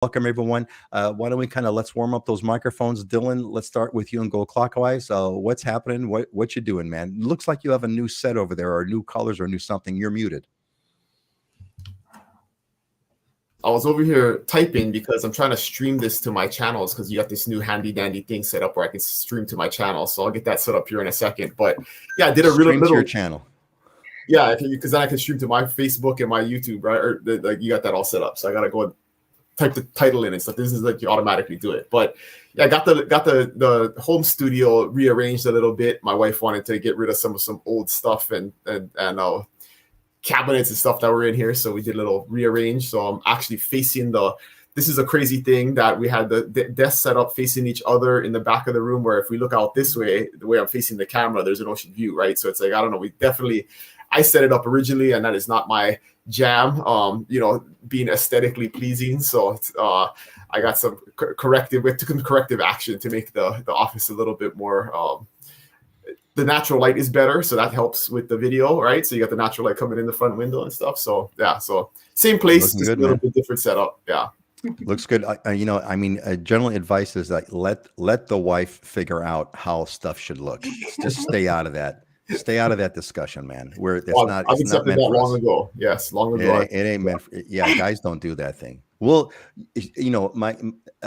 Welcome, everyone. Why don't we let's warm up those microphones? Dylan, let's start with you and go clockwise. What's happening? What you doing, man? Looks like you have a new set over there, or new colors, or new something. You're muted. I was over here typing because I'm trying to stream this to my channels, because you got this new handy dandy thing set up where I can stream to my channel. So I'll get that set up here in a second. But yeah, I did a stream to your channel. Yeah, because then I can stream to my Facebook and my YouTube, right? Or like you got that all set up. So I gotta go and type the title in and stuff. This is like you automatically do it. But yeah, I got the home studio rearranged a little bit. My wife wanted to get rid of some old stuff and cabinets and stuff that were in here, so we did a little rearrange. So I'm actually facing this is a crazy thing that we had the desk set up facing each other in the back of the room, where if we look out this way, the way I'm facing the camera, there's an ocean view, right? So it's like, I don't know, I set it up originally, and that is not my jam, being aesthetically pleasing. So I got some corrective action to make the office a little bit more, the natural light is better, so that helps with the video, right? So you got the natural light coming in the front window and stuff. So yeah, so same place, just a little bit different setup. Yeah, looks good. General advice is that let the wife figure out how stuff should look. Just stay out of that. Stay out of that discussion, man. I've accepted that long ago. Yes, long ago. It ain't meant for, yeah, guys don't do that thing. Well,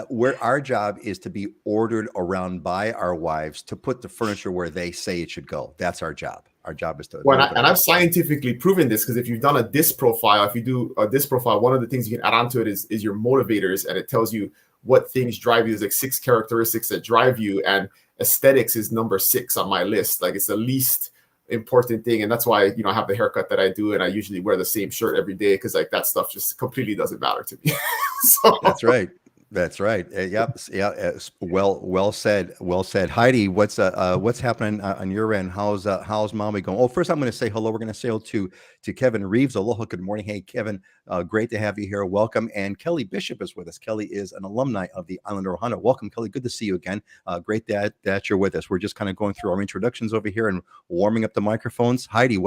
where our job is to be ordered around by our wives to put the furniture where they say it should go. That's our job. Our job is to. And I've scientifically proven this, because if you've done a disc profile, if you do a disc profile, one of the things you can add onto it is your motivators, and it tells you what things drive you. There's like 6 characteristics that drive you, and aesthetics is number 6 on my list. Like, it's the least important thing, and that's why I have the haircut that I do, and I usually wear the same shirt every day, because like that stuff just completely doesn't matter to me. So. That's right. Yep. Yeah. Well said. Heidi, what's happening on your end? How's mommy going? Oh, first I'm going to say hello. We're going to say hello to Kevin Reeves. Aloha. Good morning. Hey, Kevin. Great to have you here. Welcome. And Kelly Bishop is with us. Kelly is an alumni of the Islander Ohana. Welcome, Kelly. Good to see you again. Great that you're with us. We're just kind of going through our introductions over here and warming up the microphones. Heidi,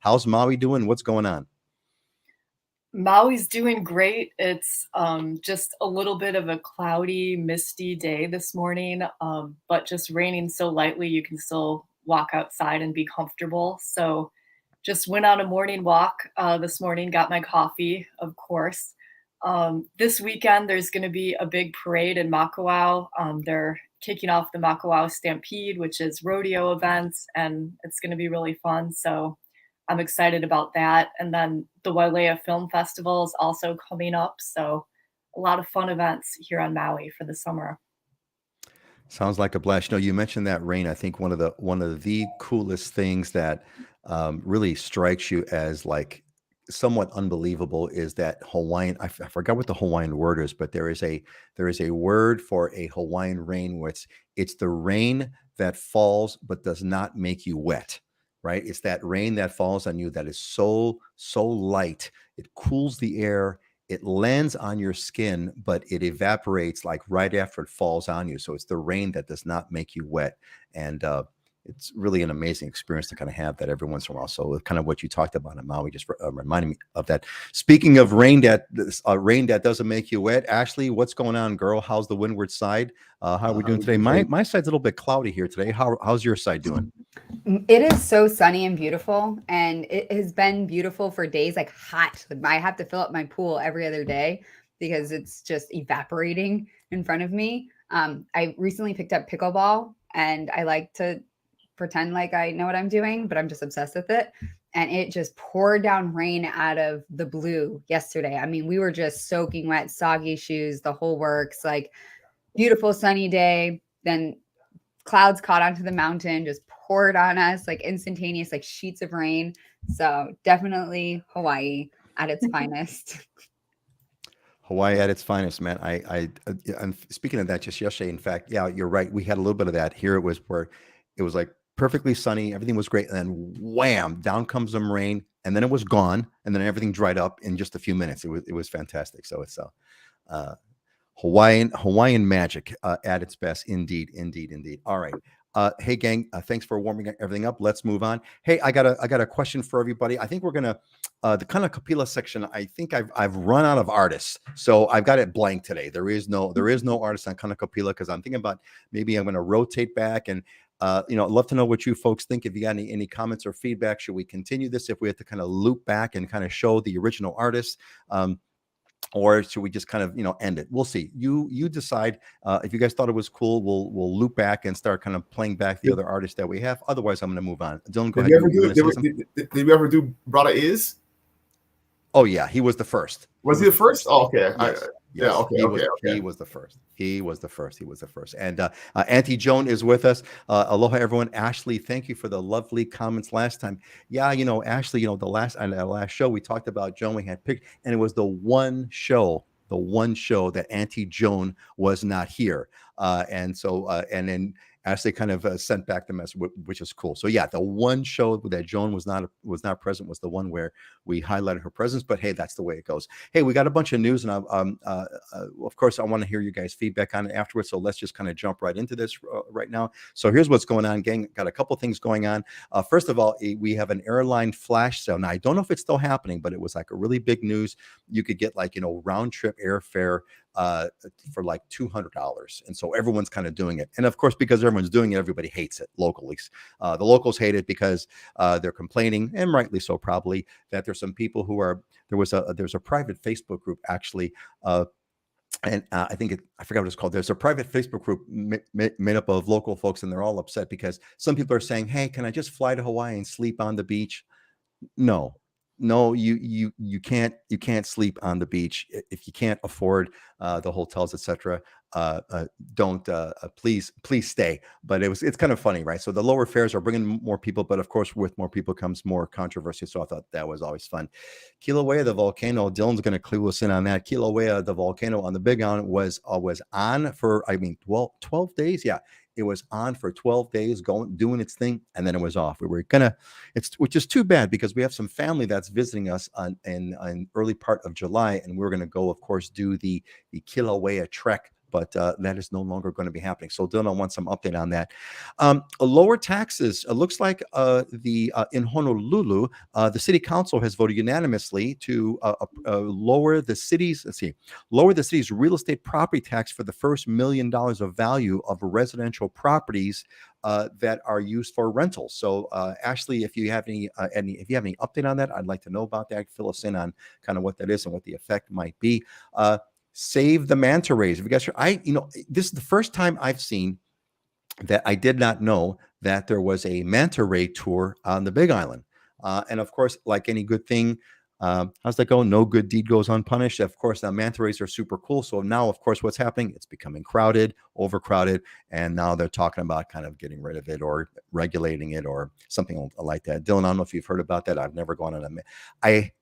how's Maui doing? What's going on? Maui's doing great. It's just a little bit of a cloudy, misty day this morning, but just raining so lightly you can still walk outside and be comfortable. So just went on a morning walk this morning, got my coffee, of course. This weekend, there's going to be a big parade in Makawao. They're kicking off the Makawao Stampede, which is rodeo events, and it's going to be really fun. So I'm excited about that. And then the Wailea Film Festival is also coming up. So a lot of fun events here on Maui for the summer. Sounds like a blast. You mentioned that rain. I think one of the coolest things that really strikes you as like somewhat unbelievable is that Hawaiian. I forgot what the Hawaiian word is, but there is a word for a Hawaiian rain where it's the rain that falls but does not make you wet. Right? It's that rain that falls on you that is so light. It cools the air. It lands on your skin, but it evaporates like right after it falls on you. So it's the rain that does not make you wet. And it's really an amazing experience to kind of have that every once in a while. So kind of what you talked about in Maui just reminded me of that. Speaking of rain that doesn't make you wet, Ashley, what's going on, girl? How's the windward side? How are we doing today? My side's a little bit cloudy here today. How's your side doing? It is so sunny and beautiful, and it has been beautiful for days, like hot. I have to fill up my pool every other day because it's just evaporating in front of me. I recently picked up pickleball, and I like to pretend like I know what I'm doing, but I'm just obsessed with it. And it just poured down rain out of the blue yesterday. I mean, we were just soaking wet, soggy shoes, the whole works, like beautiful sunny day. Then clouds caught onto the mountain, just poured on us like instantaneous, like sheets of rain. So definitely Hawaii at its finest. Hawaii at its finest, man. I'm speaking of that just yesterday. In fact, yeah, you're right. We had a little bit of that here. It was where it was like perfectly sunny. Everything was great. And then wham, down comes some rain, and then it was gone. And then everything dried up in just a few minutes. It was fantastic. So it's Hawaiian magic at its best. Indeed. All right. Hey gang, thanks for warming everything up. Let's move on. Hey, I got a question for everybody. I think we're gonna the kind of Kapila section. I think I've run out of artists, so I've got it blank today. There is no artist on kind of Kapila because I'm thinking about maybe I'm going to rotate back and I'd love to know what you folks think. If you got any comments or feedback, should we continue this? If we have to kind of loop back and kind of show the original artist. Or should we just kind of end it? We'll see. You decide. If you guys thought it was cool, we'll loop back and start kind of playing back the other artists that we have. Otherwise, I'm going to move on. Dylan, go ahead. Did we ever do Brother Is? Oh yeah, he was the first. Was he the first? Oh, okay. Yes. Yeah. Okay. He was the first. He was the first. And Auntie Joan is with us. Aloha, everyone. Ashley, thank you for the lovely comments last time. Yeah, Ashley, the last show we talked about Joan. We had picked, and it was the one show that Auntie Joan was not here. And then Ashley kind of sent back the message, which is cool. So yeah, the one show that Joan was not present was the one where we highlighted her presence. But hey, that's the way it goes. Hey, we got a bunch of news, and of course I want to hear you guys' feedback on it afterwards. So let's just kind of jump right into this right now. So here's what's going on, gang. Got a couple things going on. First of all, we have an airline flash sale. Now I don't know if it's still happening, but it was like a really big news. You could get round trip airfare for like $200, and so everyone's kind of doing it. And of course, because everyone's doing it, everybody hates it locally. The locals hate it because they're complaining, and rightly so, probably, that there's some people who are there's a private Facebook group actually. And I forgot what it's called. There's a private Facebook group made up of local folks, and they're all upset because some people are saying, "Hey, can I just fly to Hawaii and sleep on the beach?" No, you can't sleep on the beach if you can't afford the hotels, etc. Don't please stay. But it's kind of funny, right? So the lower fares are bringing more people, but of course with more people comes more controversy. So I thought that was always fun. Kilauea, the volcano. Dylan's going to clue us in on that. Kilauea, the volcano on the Big Island was on for 12 days. Yeah. It was on for 12 days, doing its thing, and then it was off. We were which is too bad because we have some family that's visiting us in early part of July, and we're going to go, of course, do the Kilauea trek. But that is no longer going to be happening. So Dylan, I want some update on that. Lower taxes. It looks like in Honolulu, the city council has voted unanimously to lower the city's real estate property tax for the first $1 million of value of residential properties that are used for rentals. So Ashley, if you have any update on that, I'd like to know about that. Fill us in on kind of what that is and what the effect might be. Save the manta rays. If you guys this is the first time I've seen that. I did not know that there was a manta ray tour on the Big Island. And of course, like any good thing, how's that go? No good deed goes unpunished. Of course, now manta rays are super cool. So now, of course, what's happening? It's becoming crowded, overcrowded, and now they're talking about kind of getting rid of it or regulating it or something like that. Dylan, I don't know if you've heard about that. I've never gone on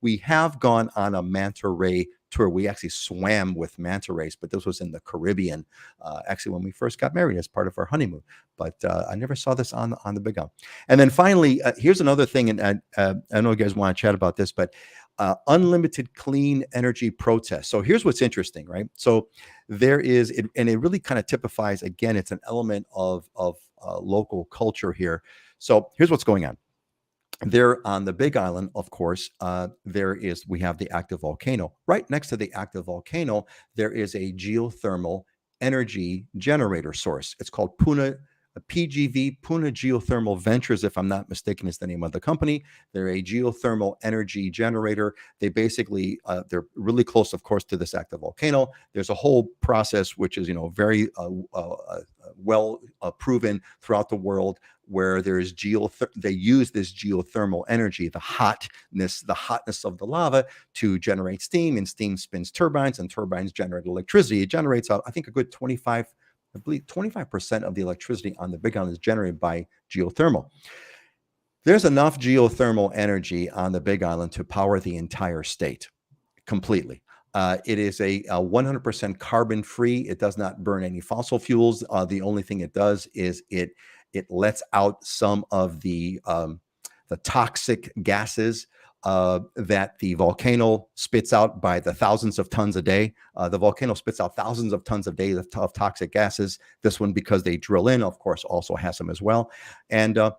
we have gone on a manta ray tour. We actually swam with manta rays, but this was in the Caribbean, actually when we first got married as part of our honeymoon. But I never saw this on the Big Island. And then finally, here's another thing, and I know you guys want to chat about this, but unlimited clean energy protest. So here's what's interesting, right? So there is, and it really kind of typifies, again, it's an element of local culture here. So here's what's going on. There on the Big Island, of course, we have the active volcano. Right next to the active volcano, there is a geothermal energy generator source. It's called PGV, Puna Geothermal Ventures, if I'm not mistaken, is the name of the company. They're a geothermal energy generator. They basically, they're really close, of course, to this active volcano. There's a whole process which is, very well proven throughout the world, where there's they use this geothermal energy, the hotness of the lava, to generate steam, and steam spins turbines, and turbines generate electricity. It generates, I think, a good 25% of the electricity on the Big Island is generated by geothermal. There's enough geothermal energy on the Big Island to power the entire state completely. It is a 100% carbon free. It does not burn any fossil fuels. The only thing it does is it lets out some of the toxic gases that the volcano spits out by the thousands of tons a day. The volcano spits out thousands of tons a day of toxic gases. This one, because they drill in, of course, also has them as well. And of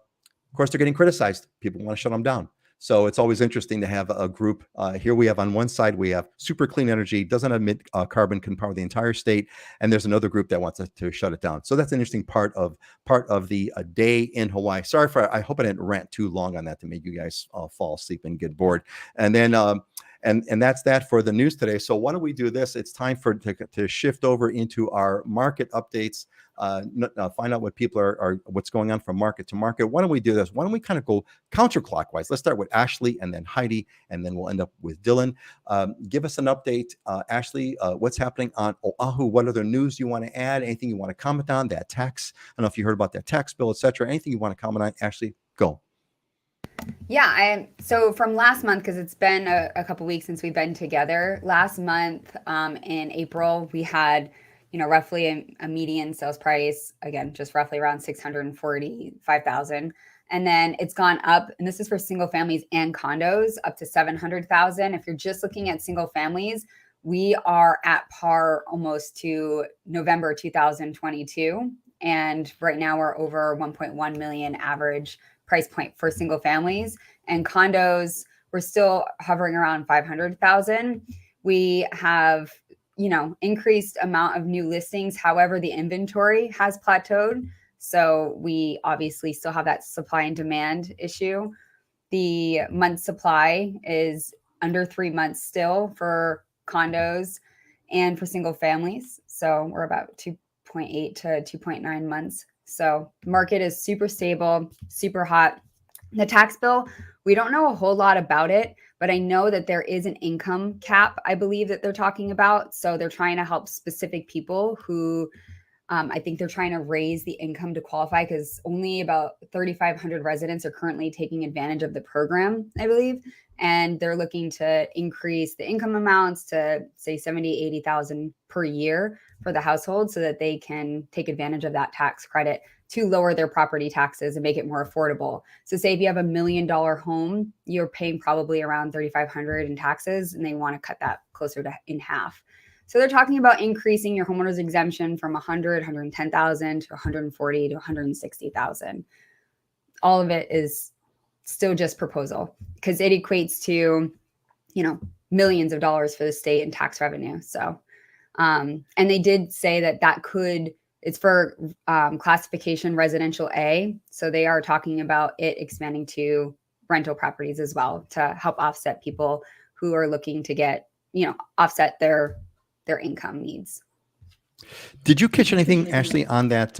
course, they're getting criticized. People want to shut them down. So it's always interesting to have a group. Here we have on one side, we have super clean energy, doesn't emit carbon, can power the entire state. And there's another group that wants to shut it down. So that's an interesting part of the day in Hawaii. Sorry I hope I didn't rant too long on that to make you guys fall asleep and get bored. And then, and that's that for the news today. So why don't we do this? It's time to shift over into our market updates. Find out what people are what's going on from market to market. Why don't we do this? Why don't we kind of go counterclockwise? Let's start with Ashley and then Heidi, and then we'll end up with Dylan. Give us an update, Ashley. What's happening on Oahu? What other news you want to add? Anything you want to comment on? That tax? I don't know if you heard about that tax bill, etc. Anything you want to comment on, Ashley? Go. Yeah, so from last month, because it's been a couple weeks since we've been together. Last month, in April, we had roughly a median sales price, again, just roughly around 645,000. And then it's gone up, and this is for single families and condos, up to 700,000. If you're just looking at single families, we are at par almost to November 2022. And right now we're over 1.1 million average price point for single families. And condos, we're still hovering around 500,000. We have increased amount of new listings. However, the inventory has plateaued. So we obviously still have that supply and demand issue. The month supply is under 3 months still for condos and for single families. So we're about 2.8 to 2.9 months. So the market is super stable, super hot. The tax bill, we don't know a whole lot about it, but I know that there is an income cap, I believe, that they're talking about. So they're trying to help specific people who I think they're trying to raise the income to qualify, because only about 3,500 residents are currently taking advantage of the program, I believe. And they're looking to increase the income amounts to say 70, 80,000 per year for the household so that they can take advantage of that tax credit to lower their property taxes and make it more affordable. So say if you have $1 million home, you're paying probably around 3,500 in taxes, and they want to cut that closer to in half. So they're talking about increasing your homeowner's exemption from 100, 110,000 to 140 to 160,000. All of it is still just proposal, because it equates to, millions of dollars for the state in tax revenue. So, and they did say that it's for classification residential A. So they are talking about it expanding to rental properties as well to help offset people who are looking to get, offset their income needs. Did you catch anything, Ashley, on that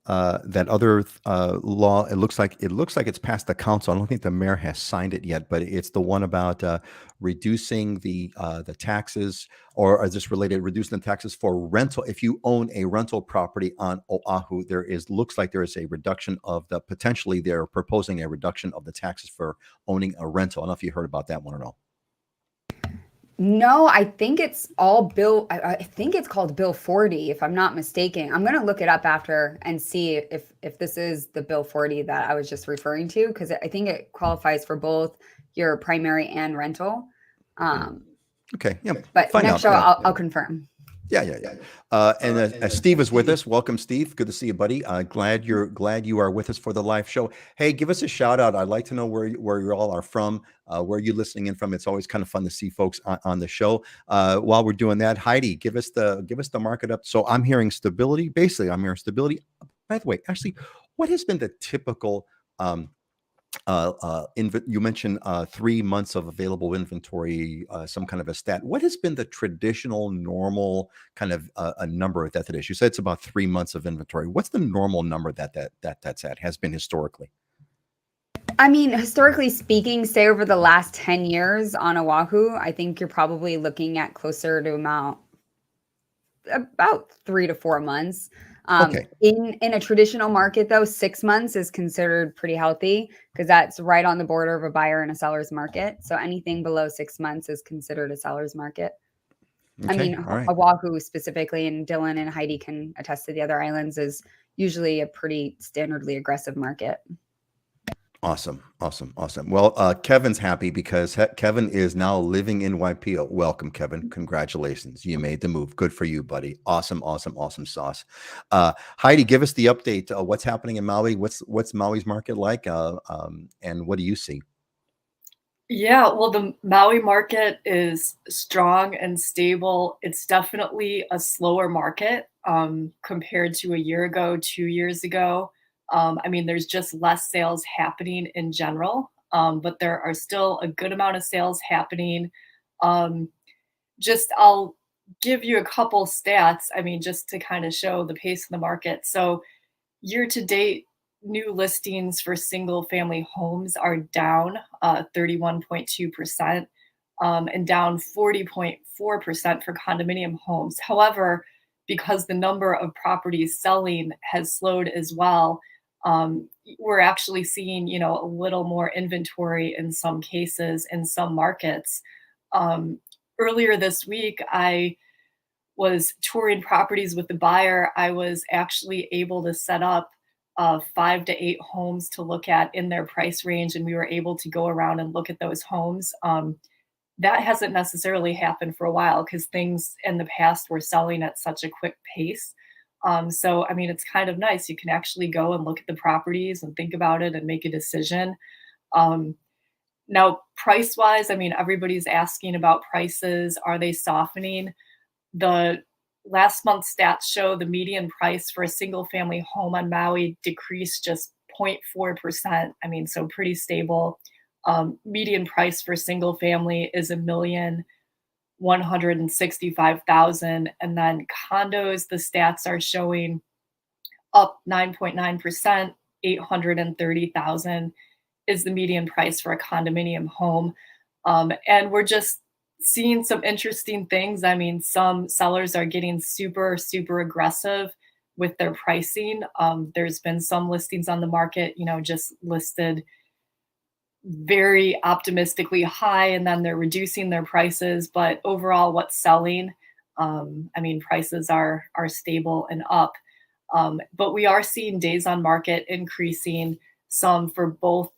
that other law? It looks like it's passed the council. I don't think the mayor has signed it yet, but it's the one about reducing the taxes, or is this related? Reducing the taxes for rental. If you own a rental property on Oahu, looks like there is a reduction of potentially they're proposing a reduction of the taxes for owning a rental. I don't know if you heard about that one or not. No, I think it's all bill. I think it's called Bill 40, if I'm not mistaken. I'm going to look it up after and see if this is the Bill 40 that I was just referring to, because I think it qualifies for both your primary and rental. Okay, yeah. But next show, I'll confirm. Yeah. And Steve is with us. Welcome, Steve. Good to see you, buddy. Glad you are with us for the live show. Hey, give us a shout out. I'd like to know where you all are from, where you're listening in from. It's always kind of fun to see folks on the show. While we're doing that, Heidi, give us the market up. So I'm hearing stability. Basically, I'm hearing stability. By the way, actually, what has been the typical you mentioned 3 months of available inventory, some kind of a stat. What has been the traditional normal kind of a number that is? You said it's about 3 months of inventory. What's the normal number that's at, has been historically? I mean, historically speaking, say over the last 10 years on Oahu, I think you're probably looking at closer to about 3 to 4 months. Okay. In a traditional market, though, 6 months is considered pretty healthy, because that's right on the border of a buyer and a seller's market. So anything below 6 months is considered a seller's market. Okay. I mean, right. Oahu specifically, and Dylan and Heidi can attest to the other islands, is usually a pretty standardly aggressive market. Awesome, awesome, awesome. Well, Kevin's happy because Kevin is now living in Waipio. Welcome, Kevin. Congratulations. You made the move. Good for you, buddy. Awesome, awesome, awesome sauce. Heidi, give us the update. What's happening in Maui? What's Maui's market like? And what do you see? Yeah, well, the Maui market is strong and stable. It's definitely a slower market compared to a year ago, 2 years ago. I mean, there's just less sales happening in general, but there are still a good amount of sales happening. Um, I'll give you a couple stats, I mean, just to kind of show the pace of the market. So, year to date, new listings for single family homes are down 31.2%, and down 40.4% for condominium homes. However, because the number of properties selling has slowed as well, we're actually seeing, a little more inventory in some cases in some markets. Um, Earlier this week, I was touring properties with the buyer. I was actually able to set up 5 to 8 homes to look at in their price range, and we were able to go around and look at those homes. That hasn't necessarily happened for a while because things in the past were selling at such a quick pace. So, I mean, it's kind of nice. You can actually go and look at the properties and think about it and make a decision. Um, Now, price wise, I mean, everybody's asking about prices. Are they softening? The last month's stats show the median price for a single family home on Maui decreased just 0.4%. I mean, so pretty stable. Median price for single family is 1,165,000, and then condos, the stats are showing up 9.9%, 830,000 is the median price for a condominium home. And we're just seeing some interesting things. I mean, some sellers are getting super, super aggressive with their pricing. There's been some listings on the market, just listed very optimistically high, and then they're reducing their prices. But overall, what's selling? I mean, prices are stable and up. But we are seeing days on market increasing some for both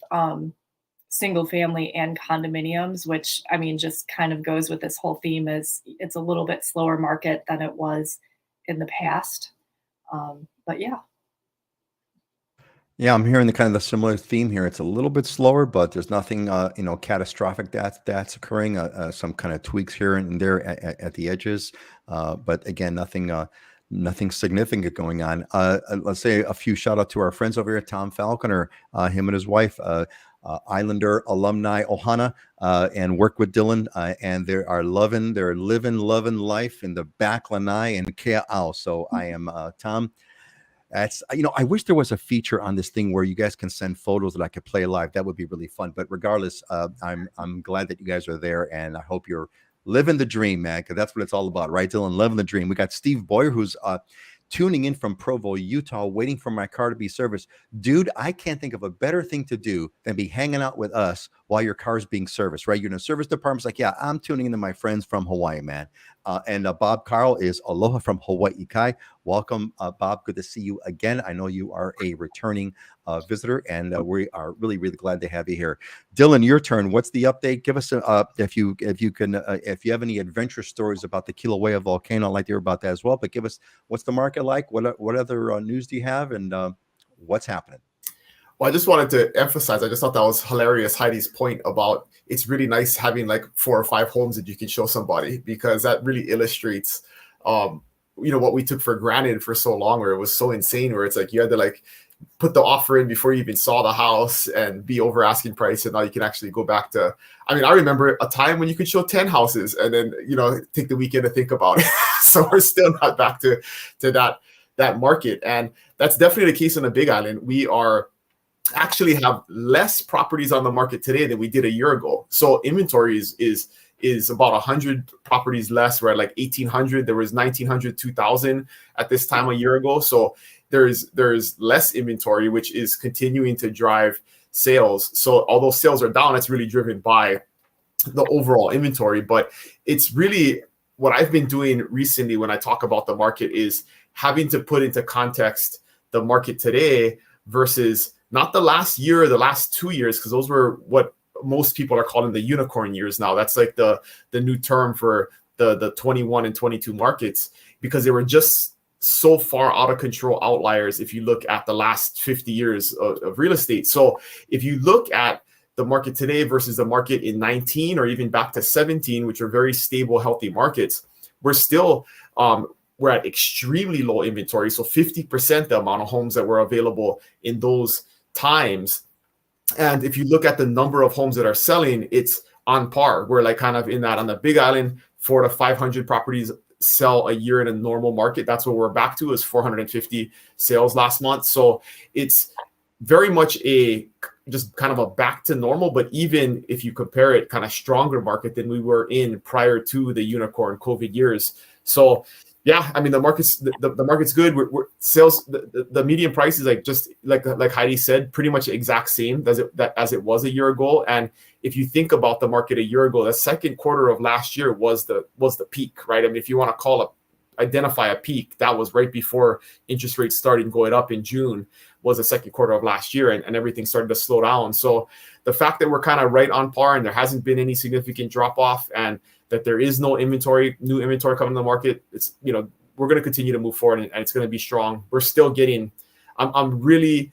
single family and condominiums, which I mean just kind of goes with this whole theme is it's a little bit slower market than it was in the past. But yeah. Yeah, I'm hearing the kind of the similar theme here. It's a little bit slower, but there's nothing, catastrophic that's occurring. Some kind of tweaks here and there at the edges, but again, nothing significant going on. Let's say a few shout out to our friends over here, Tom Falconer, him and his wife, Islander alumni Ohana, and work with Dylan, and they're living, loving life in the back lanai and Kea'au. So I am Tom. That's I wish there was a feature on this thing where you guys can send photos that I could play live. That would be really fun. But regardless, I'm glad that you guys are there, and I hope you're living the dream, man, because that's what it's all about, right, Dylan? Living the dream. We got Steve Boyer, who's tuning in from Provo, Utah, waiting for my car to be serviced. Dude, I can't think of a better thing to do than be hanging out with us while your car's being serviced, right? You're in a service department's like, yeah, I'm tuning into my friends from Hawaii, man. And Bob Carl is aloha from Hawaii Kai. Welcome, Bob. Good to see you again. I know you are a returning visitor, and we are really, really glad to have you here. Dylan, your turn. What's the update? Give us if you have any adventure stories about the Kilauea volcano, I'd like to hear about that as well. But give us, what's the market like? What other news do you have, and what's happening? Well, I just wanted to emphasize, I just thought that was hilarious, Heidi's point about it's really nice having like 4 or 5 homes that you can show somebody, because that really illustrates, what we took for granted for so long, where it was so insane, where it's like you had to like put the offer in before you even saw the house and be over asking price. And now you can actually go back to, I mean, I remember a time when you could show 10 houses and then, take the weekend to think about it. So we're still not back to that market. And that's definitely the case on the Big Island. We are actually have less properties on the market today than we did a year ago. So inventory is about 100 properties less. We're at like 1,800. There was 1,900, 2,000 at this time a year ago. So there's less inventory, which is continuing to drive sales. So although sales are down, it's really driven by the overall inventory. But it's really what I've been doing recently when I talk about the market is having to put into context the market today versus not the last year or the last 2 years, because those were what most people are calling the unicorn years now. That's like the new term for the 21 and 22 markets, because they were just so far out of control outliers if you look at the last 50 years of real estate. So if you look at the market today versus the market in 19 or even back to 17, which are very stable, healthy markets, we're still we're at extremely low inventory. So 50% the amount of homes that were available in those times. And if you look at the number of homes that are selling, it's on par. We're like kind of in that on the Big Island, 400 to 500 properties sell a year in a normal market. That's what we're back to, is 450 sales last month. So it's very much a just kind of a back to normal, but even if you compare it, kind of stronger market than we were in prior to the unicorn COVID years. So yeah, I mean, the market's good. We're sales, the median price is like, just like Heidi said, pretty much exact same as it was a year ago. And if you think about the market a year ago, the second quarter of last year was the peak, right? I mean, if you want to identify a peak, that was right before interest rates started going up in June, was the second quarter of last year, and everything started to slow down. So the fact that we're kind of right on par and there hasn't been any significant drop off, and that there is no new inventory coming to the market, it's, you know, we're going to continue to move forward, and it's going to be strong. We're still getting, I'm really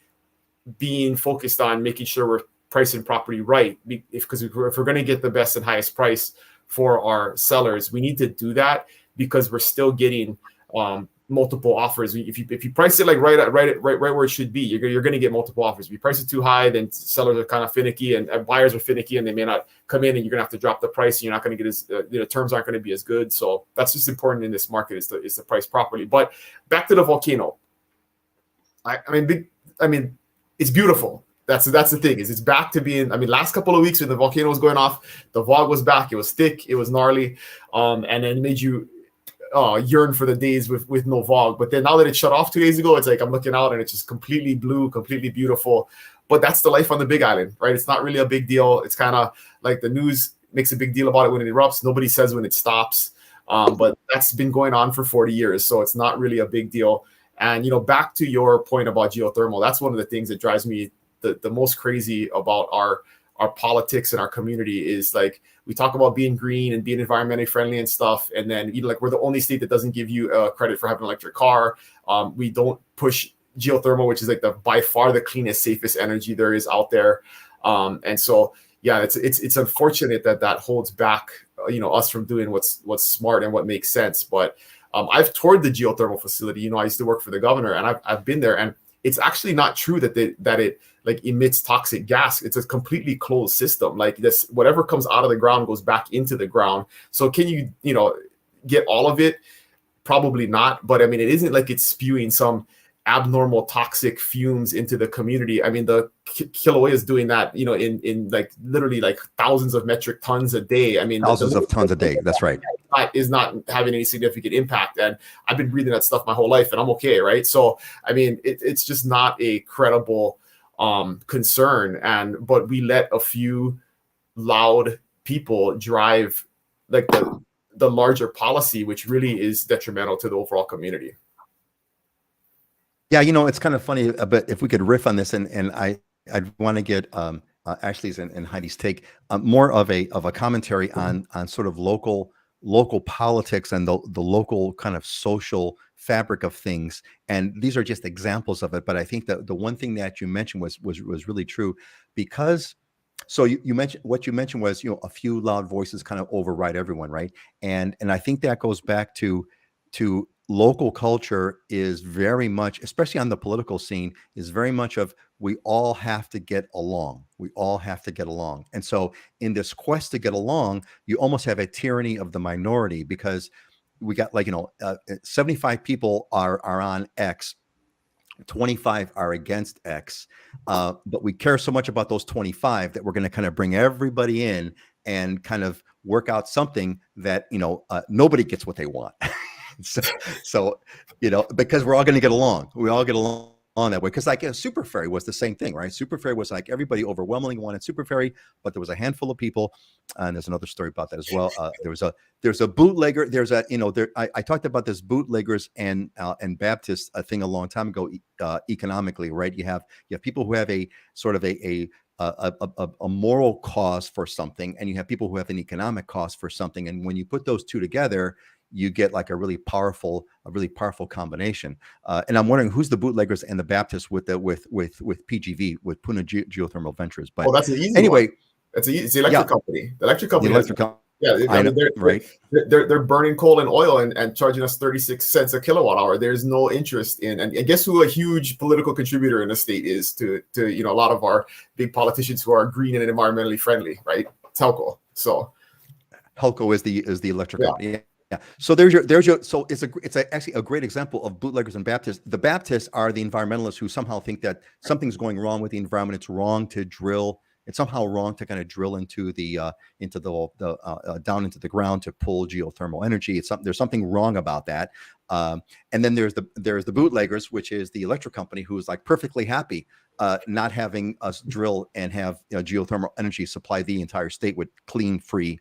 being focused on making sure we're pricing property right, because if we're going to get the best and highest price for our sellers, we need to do that, because we're still getting multiple offers. If you price it like right where it should be, you're going to get multiple offers. If you price it too high, then sellers are kind of finicky, and buyers are finicky, and they may not come in, and you're going to have to drop the price, and you're not going to get as terms aren't going to be as good. So that's just important in this market, is to price properly. But back to the volcano. I mean, it's beautiful. That's the thing, is it's back to being, I mean, last couple of weeks when the volcano was going off, the vlog was back. It was thick, it was gnarly, and then it made you yearn for the days with no vlog. But then now that it shut off 2 days ago, it's like I'm looking out and it's just completely blue, completely beautiful. But that's the life on the Big Island, right? It's not really a big deal. It's kind of like the news makes a big deal about it when it erupts. Nobody says when it stops. But that's been going on for 40 years. So it's not really a big deal. And, you know, back to your point about geothermal, that's one of the things that drives me the most crazy about our politics and our community, is like, we talk about being green and being environmentally friendly and stuff, and then, you know, like, we're the only state that doesn't give you credit for having an electric car. We don't push geothermal, which is like by far the cleanest, safest energy there is out there. And so, yeah, it's unfortunate that holds back, you know, us from doing what's smart and what makes sense. But I've toured the geothermal facility. You know, I used to work for the governor, and I've been there, and it's actually not true that it like emits toxic gas. It's a completely closed system. Like, this, whatever comes out of the ground goes back into the ground. So can you get all of it? Probably not. But I mean, it isn't like it's spewing some abnormal toxic fumes into the community. I mean, the Kilauea is doing that, you know, in like literally like thousands of metric tons a day. I mean, thousands of tons a day. That's right. Is not having any significant impact. And I've been breathing that stuff my whole life, and I'm okay, right? So, I mean, it's just not a credible concern. But we let a few loud people drive like the larger policy, which really is detrimental to the overall community. Yeah, you know, it's kind of funny, but if we could riff on this, and I'd want to get Ashley's and Heidi's take, more of a commentary on sort of local politics and the local kind of social fabric of things. And these are just examples of it. But I think that the one thing that you mentioned was really true, because so you mentioned, what you mentioned was, you know, a few loud voices kind of override everyone, right? And I think that goes back to local culture is very much, especially on the political scene, is very much of, we all have to get along. We all have to get along. And so in this quest to get along, you almost have a tyranny of the minority, because we got, like, 75 people are on X, 25 are against X, but we care so much about those 25 that we're going to kind of bring everybody in and kind of work out something that, nobody gets what they want. So, because we're all going to get along. We all get along on that way, because like Super Ferry was the same thing, right? Super Ferry was like everybody overwhelmingly wanted Super Ferry, but there was a handful of people, and there's another story about that as well. There's a bootlegger. There's a I talked about this bootleggers and Baptist thing a long time ago, economically, right? You have people who have a sort of a moral cause for something, and you have people who have an economic cause for something, and when you put those two together, you get like a really powerful combination. And I'm wondering who's the bootleggers and the Baptists with PGV, with Puna Geothermal Ventures. But that's an easy anyway, one. It's the electric company. The electric company. Yeah, I know, right? They're burning coal and oil and charging us 36 cents a kilowatt hour. There's no interest in, and guess who a huge political contributor in the state is to a lot of our big politicians who are green and environmentally friendly, right? Telco. So Helco is the electric company. Yeah. So there's your so it's actually a great example of bootleggers and Baptists. The Baptists are the environmentalists who somehow think that something's going wrong with the environment. It's wrong to drill. It's somehow wrong to kind of drill into the down into the ground to pull geothermal energy. There's something wrong about that. And then there's the bootleggers, which is the electric company, who is like perfectly happy not having us drill and have geothermal energy supply the entire state with clean, free,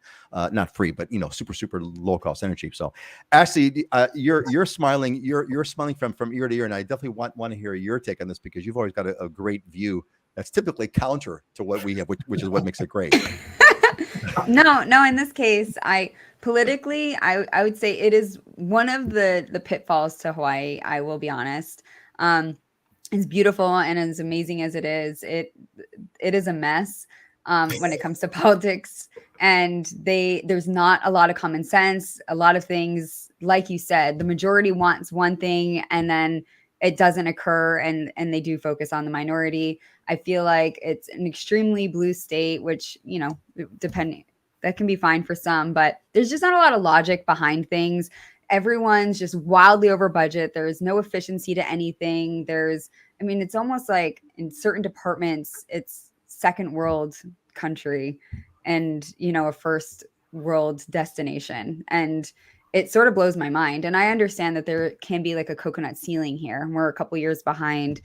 not free, but super low cost energy. So, Ashley, you're smiling, you're smiling from ear to ear, and I definitely want to hear your take on this, because you've always got a great view that's typically counter to what we have, which is what makes it great. No, in this case, politically, I would say it is one of the pitfalls to Hawaii. I will be honest. As beautiful and as amazing as it is, it is a mess when it comes to politics. And there's not a lot of common sense. A lot of things, like you said, the majority wants one thing, and then it doesn't occur, and they do focus on the minority. I feel like it's an extremely blue state, which, depending, that can be fine for some, but there's just not a lot of logic behind things. Everyone's just wildly over budget. There's no efficiency to anything. It's almost like in certain departments, it's second world country and, a first world destination. And it sort of blows my mind. And I understand that there can be like a coconut ceiling here. We're a couple years behind,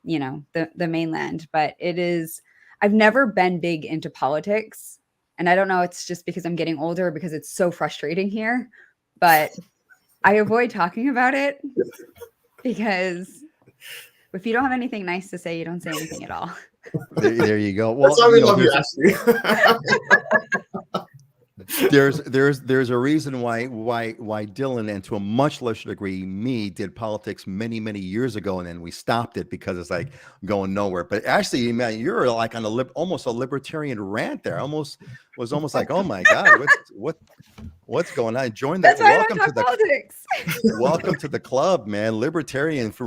the mainland, but I've never been big into politics. And I don't know, it's just because I'm getting older, because it's so frustrating here, but I avoid talking about it, because if you don't have anything nice to say, you don't say anything at all. There you go. Well, that's why we love you, Ashley. There's a reason why Dylan, and to a much lesser degree me, did politics many years ago, and then we stopped it because it's like going nowhere. But actually, man, you're like on almost a libertarian rant there. Almost like, oh my God, what's going on? Join that. That's why welcome I don't talk politics. Welcome to the club, man. Libertarians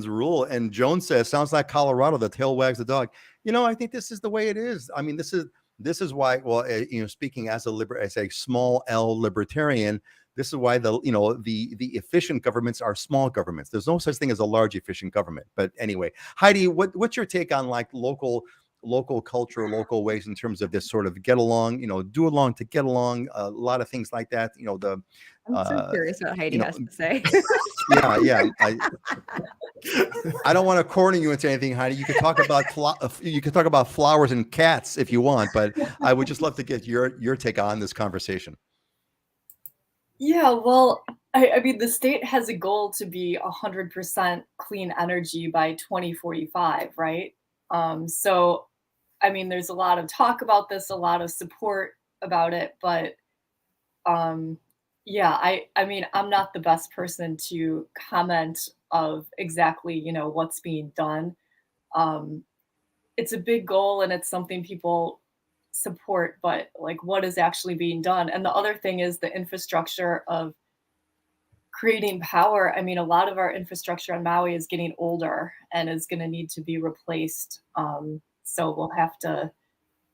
rule. And Joan says, sounds like Colorado. The tail wags the dog. I think this is the way it is. I mean, this is why, well, speaking as a small L libertarian, this is why the efficient governments are small governments. There's no such thing as a large efficient government. But anyway, Heidi, what's your take on like local culture, local ways in terms of this sort of get along, do along to get along, a lot of things like that. I'm so curious what Heidi has to say. Yeah. I don't want to corner you into anything, Heidi. You could talk about flowers and cats if you want, but I would just love to get your take on this conversation. Yeah, well, I mean, the state has a goal to be 100% clean energy by 2045, right? So, I mean, there's a lot of talk about this, a lot of support about it, but yeah, I mean, I'm not the best person to comment of exactly, what's being done. It's a big goal and it's something people support, but like what is actually being done? And the other thing is the infrastructure of creating power. I mean, a lot of our infrastructure on Maui is getting older and is going to need to be replaced. So we'll have to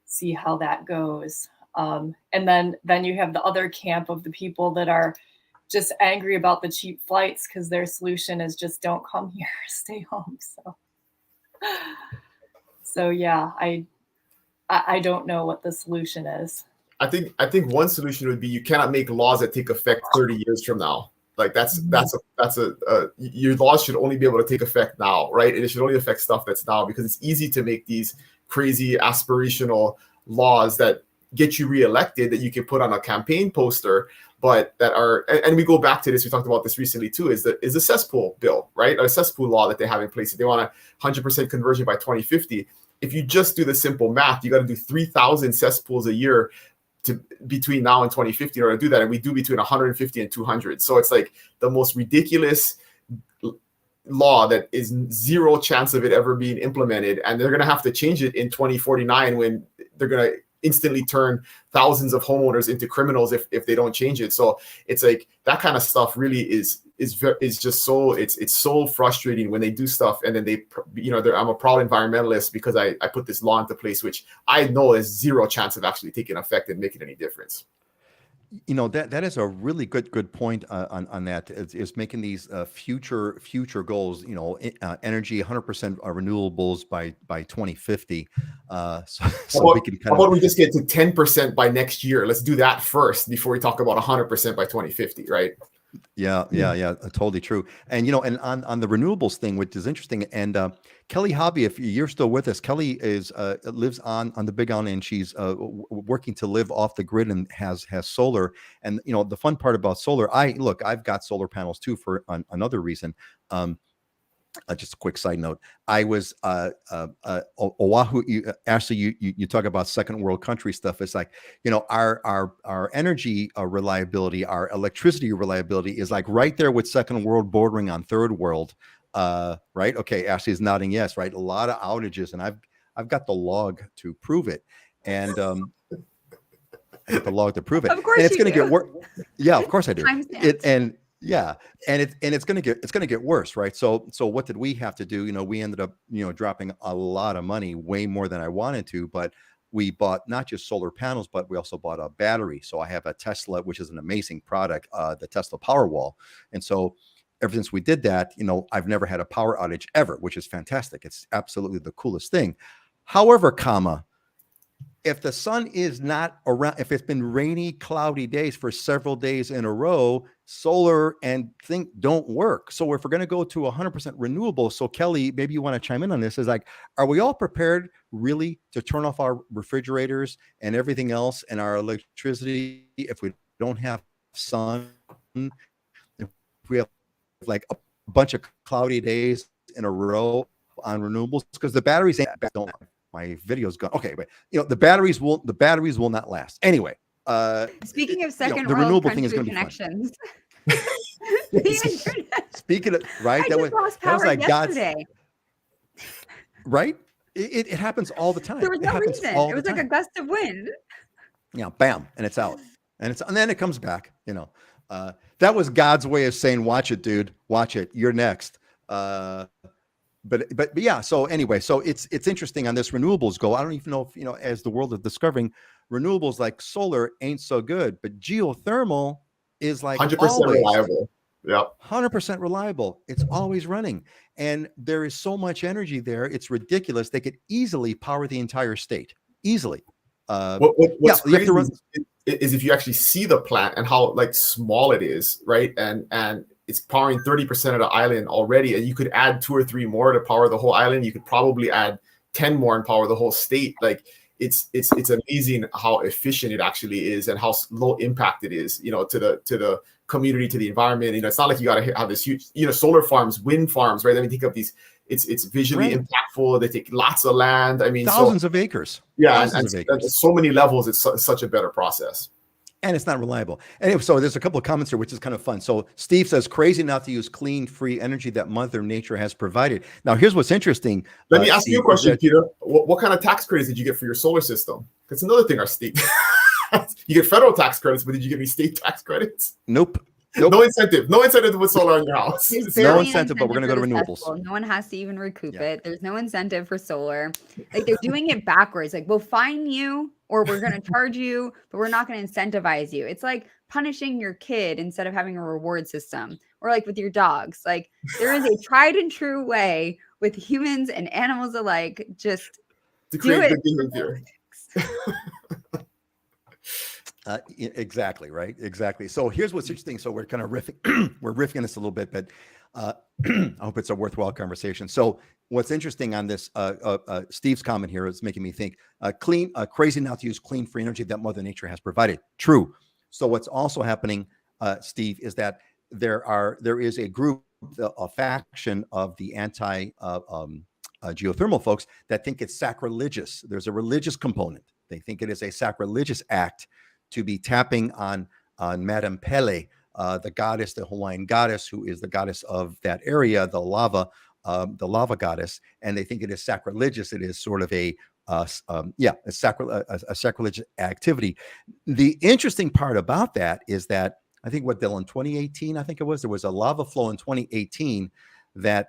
see how that goes. And then you have the other camp of the people that are just angry about the cheap flights because their solution is just don't come here, stay home. So yeah, I don't know what the solution is. I think one solution would be you cannot make laws that take effect 30 years from now. Like your laws should only be able to take effect now, right? And it should only affect stuff that's now, because it's easy to make these crazy aspirational laws that get you reelected that you can put on a campaign poster, but that are, and we go back to this, we talked about this recently too, is the cesspool bill, right? Or a cesspool law that they have in place. If they want a 100% conversion by 2050, if you just do the simple math, you got to do 3,000 cesspools a year to between now and 2050 in order to do that. And we do between 150 and 200. So it's like the most ridiculous law that is zero chance of it ever being implemented. And they're going to have to change it in 2049 when they're going to instantly turn thousands of homeowners into criminals if they don't change it. So it's like that kind of stuff really is just so, it's so frustrating when they do stuff and then they, I'm a proud environmentalist because I put this law into place, which I know is zero chance of actually taking effect and making any difference. That is a really good point on that, is making these future goals, energy 100% renewables by 2050. So we can how about we just get to 10% by next year? Let's do that first before we talk about 100% by 2050, right? Yeah, totally true. And and on the renewables thing, which is interesting, and Kelly Hobby, if you're still with us, Kelly lives on the Big Island, and she's working to live off the grid and has solar. And the fun part about solar, I've got solar panels too for another reason. Just a quick side note. I was Oahu. Ashley, you talk about second world country stuff. It's like, our energy reliability, our electricity reliability is like right there with second world, bordering on third world. Right? Okay, Ashley's nodding yes. Right? A lot of outages, and I've got the log to prove it. And I got the log to prove it. Of course, and it's going to get worse. Yeah, of course I do. Yeah, and it's going to get worse, right? So what did we have to do? We ended up dropping a lot of money, way more than I wanted to, but we bought not just solar panels, but we also bought a battery. So I have a Tesla, which is an amazing product, the Tesla Powerwall. And so ever since we did that, I've never had a power outage ever, which is fantastic. It's absolutely the coolest thing. However, if the sun is not around, if it's been rainy, cloudy days for several days in a row, solar and thing don't work. So if we're going to go to 100% renewable, so Kelly, maybe you want to chime in on this, is like, are we all prepared really to turn off our refrigerators and everything else and our electricity if we don't have sun? If we have like a bunch of cloudy days in a row on renewables, because the batteries don't. My video's gone. Okay, but the batteries will not last. Anyway, speaking of second the world renewable thing is going to be connections. Speaking of, right, I just lost power yesterday. Right? It happens all the time. There was no reason. It was like a gust of wind. Yeah, bam, and it's out, and then it comes back. That was God's way of saying, "Watch it, dude. Watch it. You're next." But yeah. So anyway, so it's interesting on this renewables goal. I don't even know if as the world is discovering, renewables like solar ain't so good, but geothermal is like 100% always reliable. Yep. 100% reliable. It's always running, and there is so much energy there. It's ridiculous. They could easily power the entire state easily. What's crazy is if you actually see the plant and how small it is, right? And it's powering 30% of the island already, and you could add 2 or 3 more to power the whole island. You could probably add 10 more and power the whole state. It's amazing how efficient it actually is and how low impact it is, to the community, to the environment. It's not like you got to have this huge, solar farms, wind farms, right? I mean, think of these. It's visually impactful. They take lots of land. I mean, thousands of acres. Yeah, and so many levels. It's such a better process. And it's not reliable. Anyway, so there's a couple of comments here, which is kind of fun. So Steve says, crazy not to use clean, free energy that Mother Nature has provided. Now, here's what's interesting. Let me ask you a question, Peter. What kind of tax credits did you get for your solar system? That's another thing our state. You get federal tax credits, but did you get any state tax credits? Nope. No incentive. No incentive to put solar on your house. No incentive, but we're going to go to renewables. No one has to even recoup it. There's no incentive for solar. They're doing it backwards. We'll fine you or we're going to charge you, but we're not going to incentivize you. It's like punishing your kid instead of having a reward system, or with your dogs. There is a tried and true way with humans and animals alike. Just to create good behavior. Exactly, right? Exactly. So here's what's interesting. So we're kind of riffing, we're riffing this a little bit, but I hope it's a worthwhile conversation. So what's interesting on this, Steve's comment here is making me think, crazy not to use clean, free energy that Mother Nature has provided. True. So what's also happening, Steve, is that there is a group, a faction of the geothermal folks that think it's sacrilegious. There's a religious component. They think it is a sacrilegious act to be tapping on Madame Pele, the goddess, the Hawaiian goddess, who is the goddess of that area, the lava goddess, and they think it is sacrilegious. It is sort of a sacrilegious activity. The interesting part about that is that I think what Dylan 2018, I think it was, there was a lava flow in 2018 that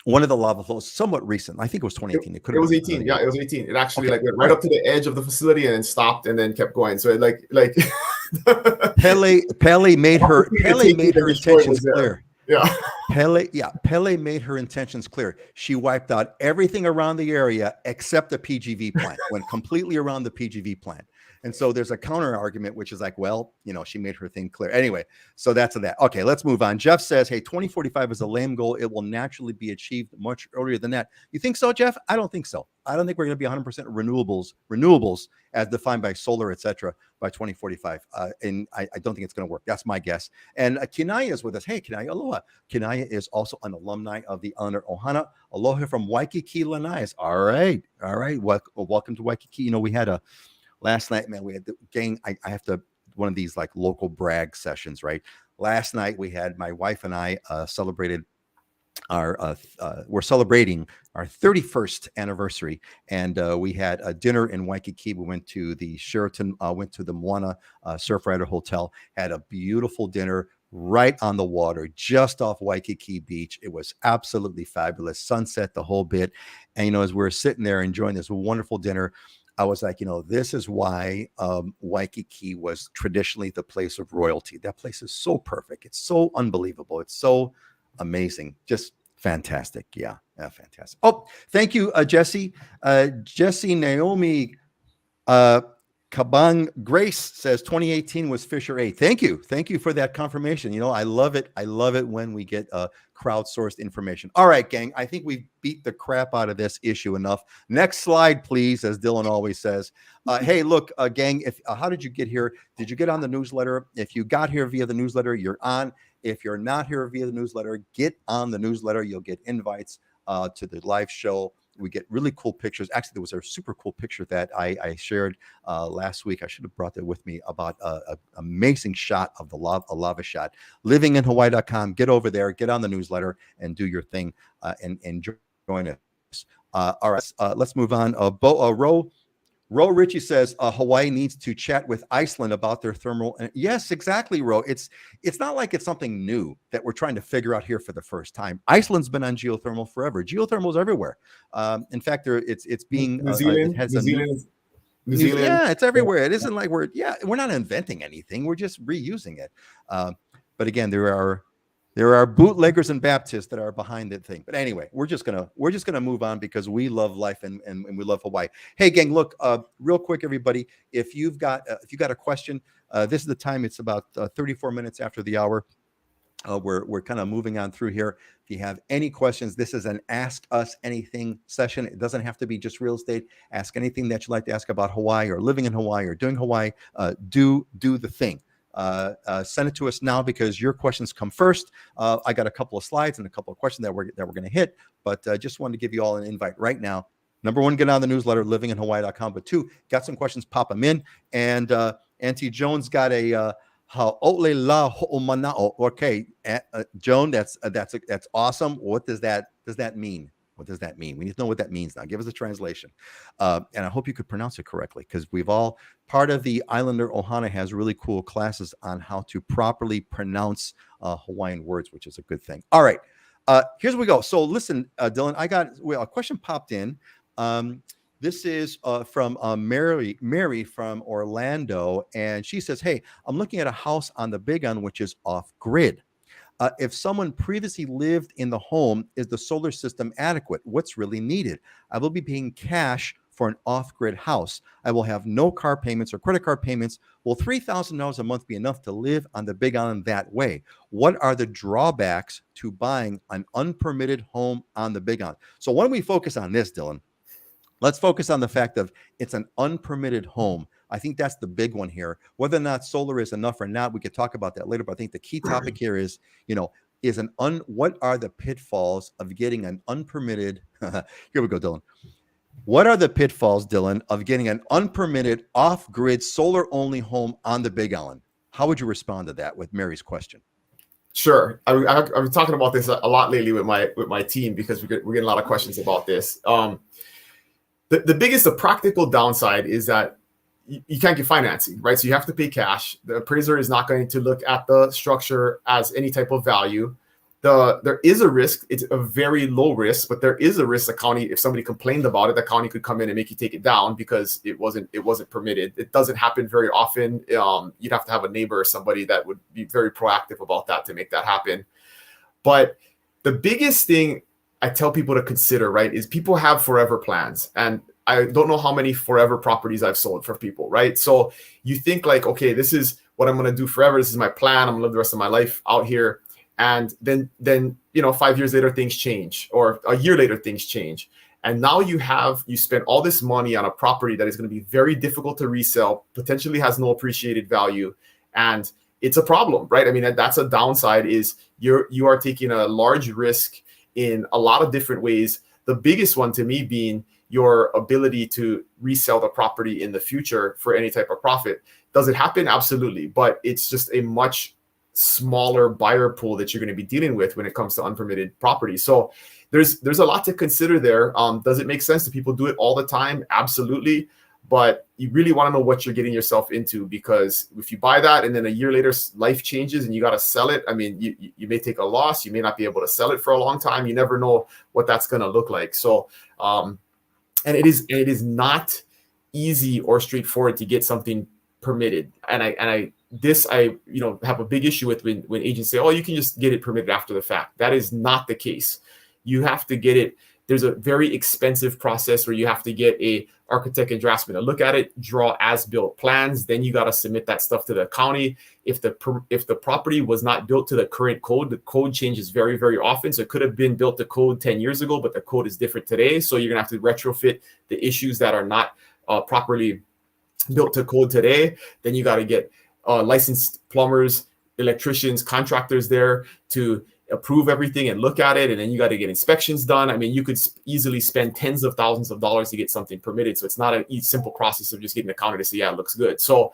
one of the lava flows somewhat recent. I think it was 2018. It was 18. Yeah, it was 18. It actually Okay. like went right up to the edge of the facility and then stopped and then kept going. So it like Pele made her intentions clear. Yeah. Pele made her intentions clear. She wiped out everything around the area except the PGV plant, went completely around the PGV plant. And so there's a counter argument, which is like, well, she made her thing clear. Anyway, so that's that. Okay, let's move on. Jeff says, hey, 2045 is a lame goal. It will naturally be achieved much earlier than that. You think so, Jeff? I don't think so. I don't think we're going to be 100% renewables as defined by solar, et cetera, by 2045. And I don't think it's going to work. That's my guess. And Kinaya is with us. Hey, Kinaya, aloha. Kinaya is also an alumni of the Honor Ohana. Aloha from Waikiki, Lanai. All right. Welcome to Waikiki. We had last night, man, we had the gang. I have to, one of these like local brag sessions, right? Last night we had, my wife and I celebrated we're celebrating our 31st anniversary, and we had a dinner in Waikiki. We went to the Sheraton, went to the Moana Surfrider Hotel, had a beautiful dinner right on the water, just off Waikiki Beach. It was absolutely fabulous. Sunset, the whole bit. And, as we were sitting there enjoying this wonderful dinner, I was like, this is why Waikiki was traditionally the place of royalty. That place is so perfect. It's so unbelievable. It's so amazing. Just fantastic. Yeah, fantastic. Oh, thank you, Jesse. Jesse Naomi Kabang Grace says 2018 was Fisher 8. Thank you. Thank you for that confirmation. I love it. I love it when we get crowdsourced information. All right, gang. I think we beat the crap out of this issue enough. Next slide, please, as Dylan always says. Hey, look, gang, how did you get here? Did you get on the newsletter? If you got here via the newsletter, you're on. If you're not here via the newsletter, get on the newsletter. You'll get invites to the live show. We get really cool pictures. Actually, there was a super cool picture that I shared last week. I should have brought that with me about an amazing shot of a lava shot. Livinginhawaii.com. Get over there, get on the newsletter, and do your thing and join us. All right, let's move on. Ro Ritchie says Hawaii needs to chat with Iceland about their thermal. Yes, exactly, Ro. It's not like it's something new that we're trying to figure out here for the first time. Iceland's been on geothermal forever. Geothermal is everywhere. In fact, it's being New Zealand. New Zealand. Yeah, it's everywhere. It isn't like we're not inventing anything. We're just reusing it. But again, there are bootleggers and Baptists that are behind the thing. But anyway, we're just gonna move on because we love life and we love Hawaii. Hey, gang, look, real quick, everybody. If you've got a question, this is the time. It's about 34 minutes after the hour. We're kind of moving on through here. If you have any questions, this is an Ask Us Anything session. It doesn't have to be just real estate. Ask anything that you'd like to ask about Hawaii or living in Hawaii or doing Hawaii. Do the thing. Send it to us now because your questions come first. I got a couple of slides and a couple of questions that we're going to hit, but just wanted to give you all an invite right now. Number one, get on the newsletter, livinginhawaii.com. But two, got some questions, pop them in. And Auntie Jones got a ha'ole la ho'omana'o. Okay, Joan, that's awesome. What does that mean? What does that mean? We need to know what that means now. Give us a translation. And I hope you could pronounce it correctly because part of the Islander Ohana has really cool classes on how to properly pronounce Hawaiian words, which is a good thing. All right, here's where we go. So listen, Dylan, a question popped in. This is from Mary from Orlando. And she says, hey, I'm looking at a house on the Big Island, which is off grid. If someone previously lived in the home, is the solar system adequate? What's really needed? I will be paying cash for an off-grid house. I will have no car payments or credit card payments. Will $3,000 a month be enough to live on the Big Island that way? What are the drawbacks to buying an unpermitted home on the Big Island? So when we focus on this, Dylan, let's focus on the fact of it's an unpermitted home. I think that's the big one here. Whether or not solar is enough or not, we could talk about that later. But I think the key topic here is, what are the pitfalls of getting an unpermitted? Here we go, Dylan. What are the pitfalls, Dylan, of getting an unpermitted off-grid solar-only home on the Big Island? How would you respond to that with Mary's question? Sure. I've been talking about this a lot lately with my team because we're getting a lot of questions about this. The biggest, the practical downside is that you can't get financing, right? So you have to pay cash. The appraiser is not going to look at the structure as any type of value. There is a risk. It's a very low risk, but there is a risk the county, if somebody complained about it, the county could come in and make you take it down because it wasn't permitted. It doesn't happen very often. You'd have to have a neighbor or somebody that would be very proactive about that to make that happen. But the biggest thing I tell people to consider, right, is people have forever plans. And I don't know how many forever properties I've sold for people, right? So you think like, okay, this is what I'm going to do forever. This is my plan. I'm going to live the rest of my life out here. And then 5 years later, things change, or a year later, things change. And now you spent all this money on a property that is going to be very difficult to resell, potentially has no appreciated value. And it's a problem, right? I mean, that's a downside is you are taking a large risk in a lot of different ways. The biggest one to me being your ability to resell the property in the future for any type of profit. Does it happen? Absolutely. But it's just a much smaller buyer pool that you're going to be dealing with when it comes to unpermitted property. So there's a lot to consider there. Does it make sense? Do people do it all the time? Absolutely. But you really want to know what you're getting yourself into, because if you buy that and then a year later life changes and you got to sell it, I mean, you may take a loss. You may not be able to sell it for a long time. You never know what that's going to look like. So, and it is not easy or straightforward to get something permitted. And I have a big issue with when agents say, oh, you can just get it permitted after the fact. That is not the case. You have to get it. There's a very expensive process where you have to get a architect and draftsman to look at it, draw as-built plans. Then you got to submit that stuff to the county. If the property was not built to the current code, the code changes very, very often. So it could have been built to code 10 years ago, but the code is different today. So you're going to have to retrofit the issues that are not properly built to code today. Then you got to get licensed plumbers, electricians, contractors there to approve everything and look at it. And then you got to get inspections done. I mean, you could easily spend tens of thousands of dollars to get something permitted. So it's not a simple process of just getting the county to say, yeah, it looks good. So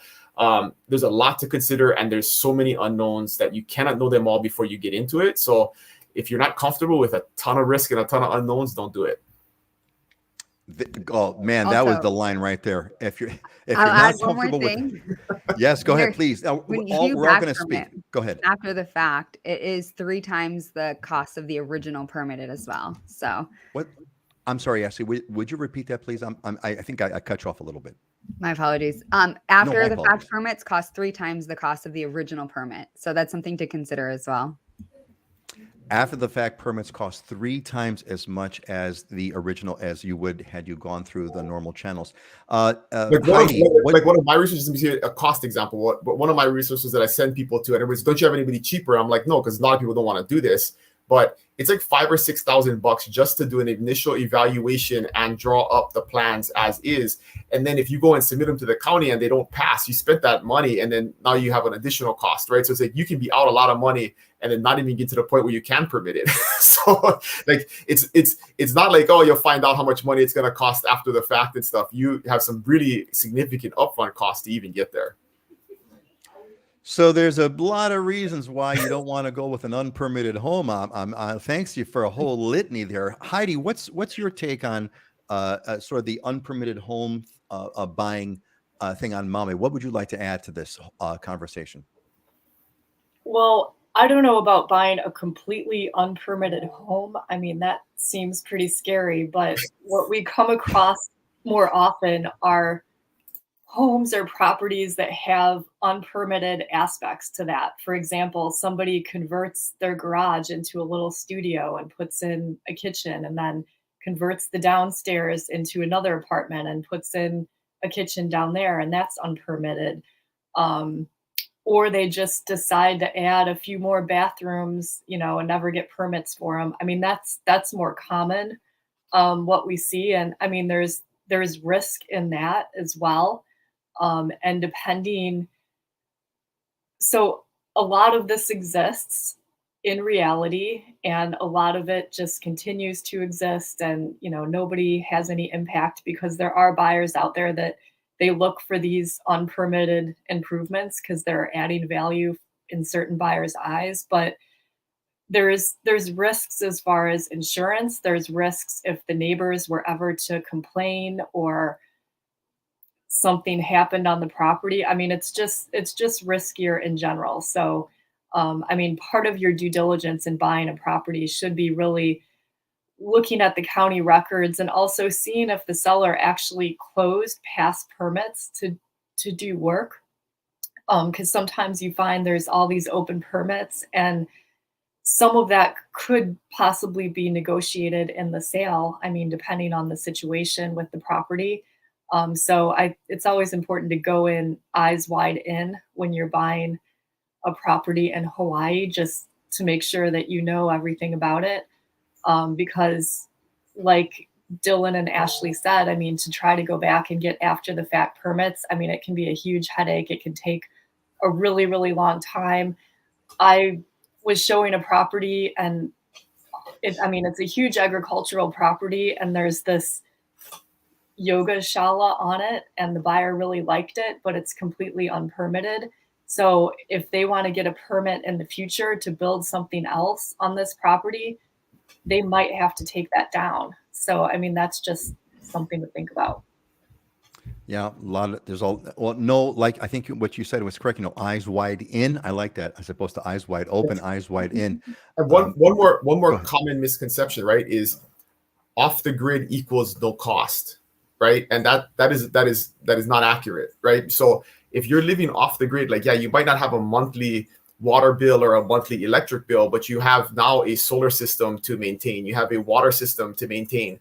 there's a lot to consider, and there's so many unknowns that you cannot know them all before you get into it. So if you're not comfortable with a ton of risk and a ton of unknowns, don't do it. Oh man, that was the line right there. If you're I'll not comfortable with yes, go ahead, please. We're all going to speak. Go ahead. After the fact, it is 3 times the cost of the original permitted as well. So what? I'm sorry, Ashley. Would you repeat that, please? I think I cut you off a little bit. My apologies. After the fact permits cost 3 times the cost of the original permit. So that's something to consider as well. After the fact permits cost 3 times as much as the original as you would had you gone through the normal channels. One of my resources, let me see a cost example. But one of my resources that I send people to, and it was, don't you have anybody cheaper? I'm like, no, because a lot of people don't want to do this. But it's like $5,000 or $6,000 just to do an initial evaluation and draw up the plans as is. And then if you go and submit them to the county and they don't pass, you spent that money, and then now you have an additional cost, right? So it's like you can be out a lot of money and then not even get to the point where you can permit it. So like it's not like, oh, you'll find out how much money it's going to cost after the fact and stuff. You have some really significant upfront costs to even get there. So there's a lot of reasons why you don't want to go with an unpermitted home. Thanks you for a whole litany there. Heidi, what's your take on sort of the unpermitted home buying thing on Maui? What would you like to add to this conversation? Well, I don't know about buying a completely unpermitted home. I mean, that seems pretty scary, but what we come across more often are homes or properties that have unpermitted aspects to that. For example, somebody converts their garage into a little studio and puts in a kitchen and then converts the downstairs into another apartment and puts in a kitchen down there, and that's unpermitted. Or they just decide to add a few more bathrooms, and never get permits for them. I mean, that's more common, what we see. And I mean, there's risk in that as well. And depending, so a lot of this exists in reality, and a lot of it just continues to exist, and nobody has any impact, because there are buyers out there that they look for these unpermitted improvements because they're adding value in certain buyers' eyes. But there's risks as far as insurance. There's risks if the neighbors were ever to complain or something happened on the property. I mean, it's just riskier in general. So I mean, part of your due diligence in buying a property should be really looking at the county records, and also seeing if the seller actually closed past permits to do work. Because sometimes you find there's all these open permits, and some of that could possibly be negotiated in the sale. I mean, depending on the situation with the property. So it's always important to go in eyes wide in when you're buying a property in Hawaii, just to make sure that you know everything about it. Because like Dylan and Ashley said, I mean, to try to go back and get after the fact permits, I mean, it can be a huge headache. It can take a really, really long time. I was showing a property, and it's a huge agricultural property, and there's this yoga shala on it, and the buyer really liked it, but it's completely unpermitted. So if they want to get a permit in the future to build something else on this property, they might have to take that down. So, I mean, that's just something to think about. Yeah, like I think what you said was correct. Eyes wide in. I like that, as opposed to eyes wide open, eyes wide in. And one more ahead. common misconception, right, is off the grid equals no cost, right? And that is not accurate, right? So if you're living off the grid, like, yeah, you might not have a monthly water bill or a monthly electric bill, but you have now a solar system to maintain. You have a water system to maintain.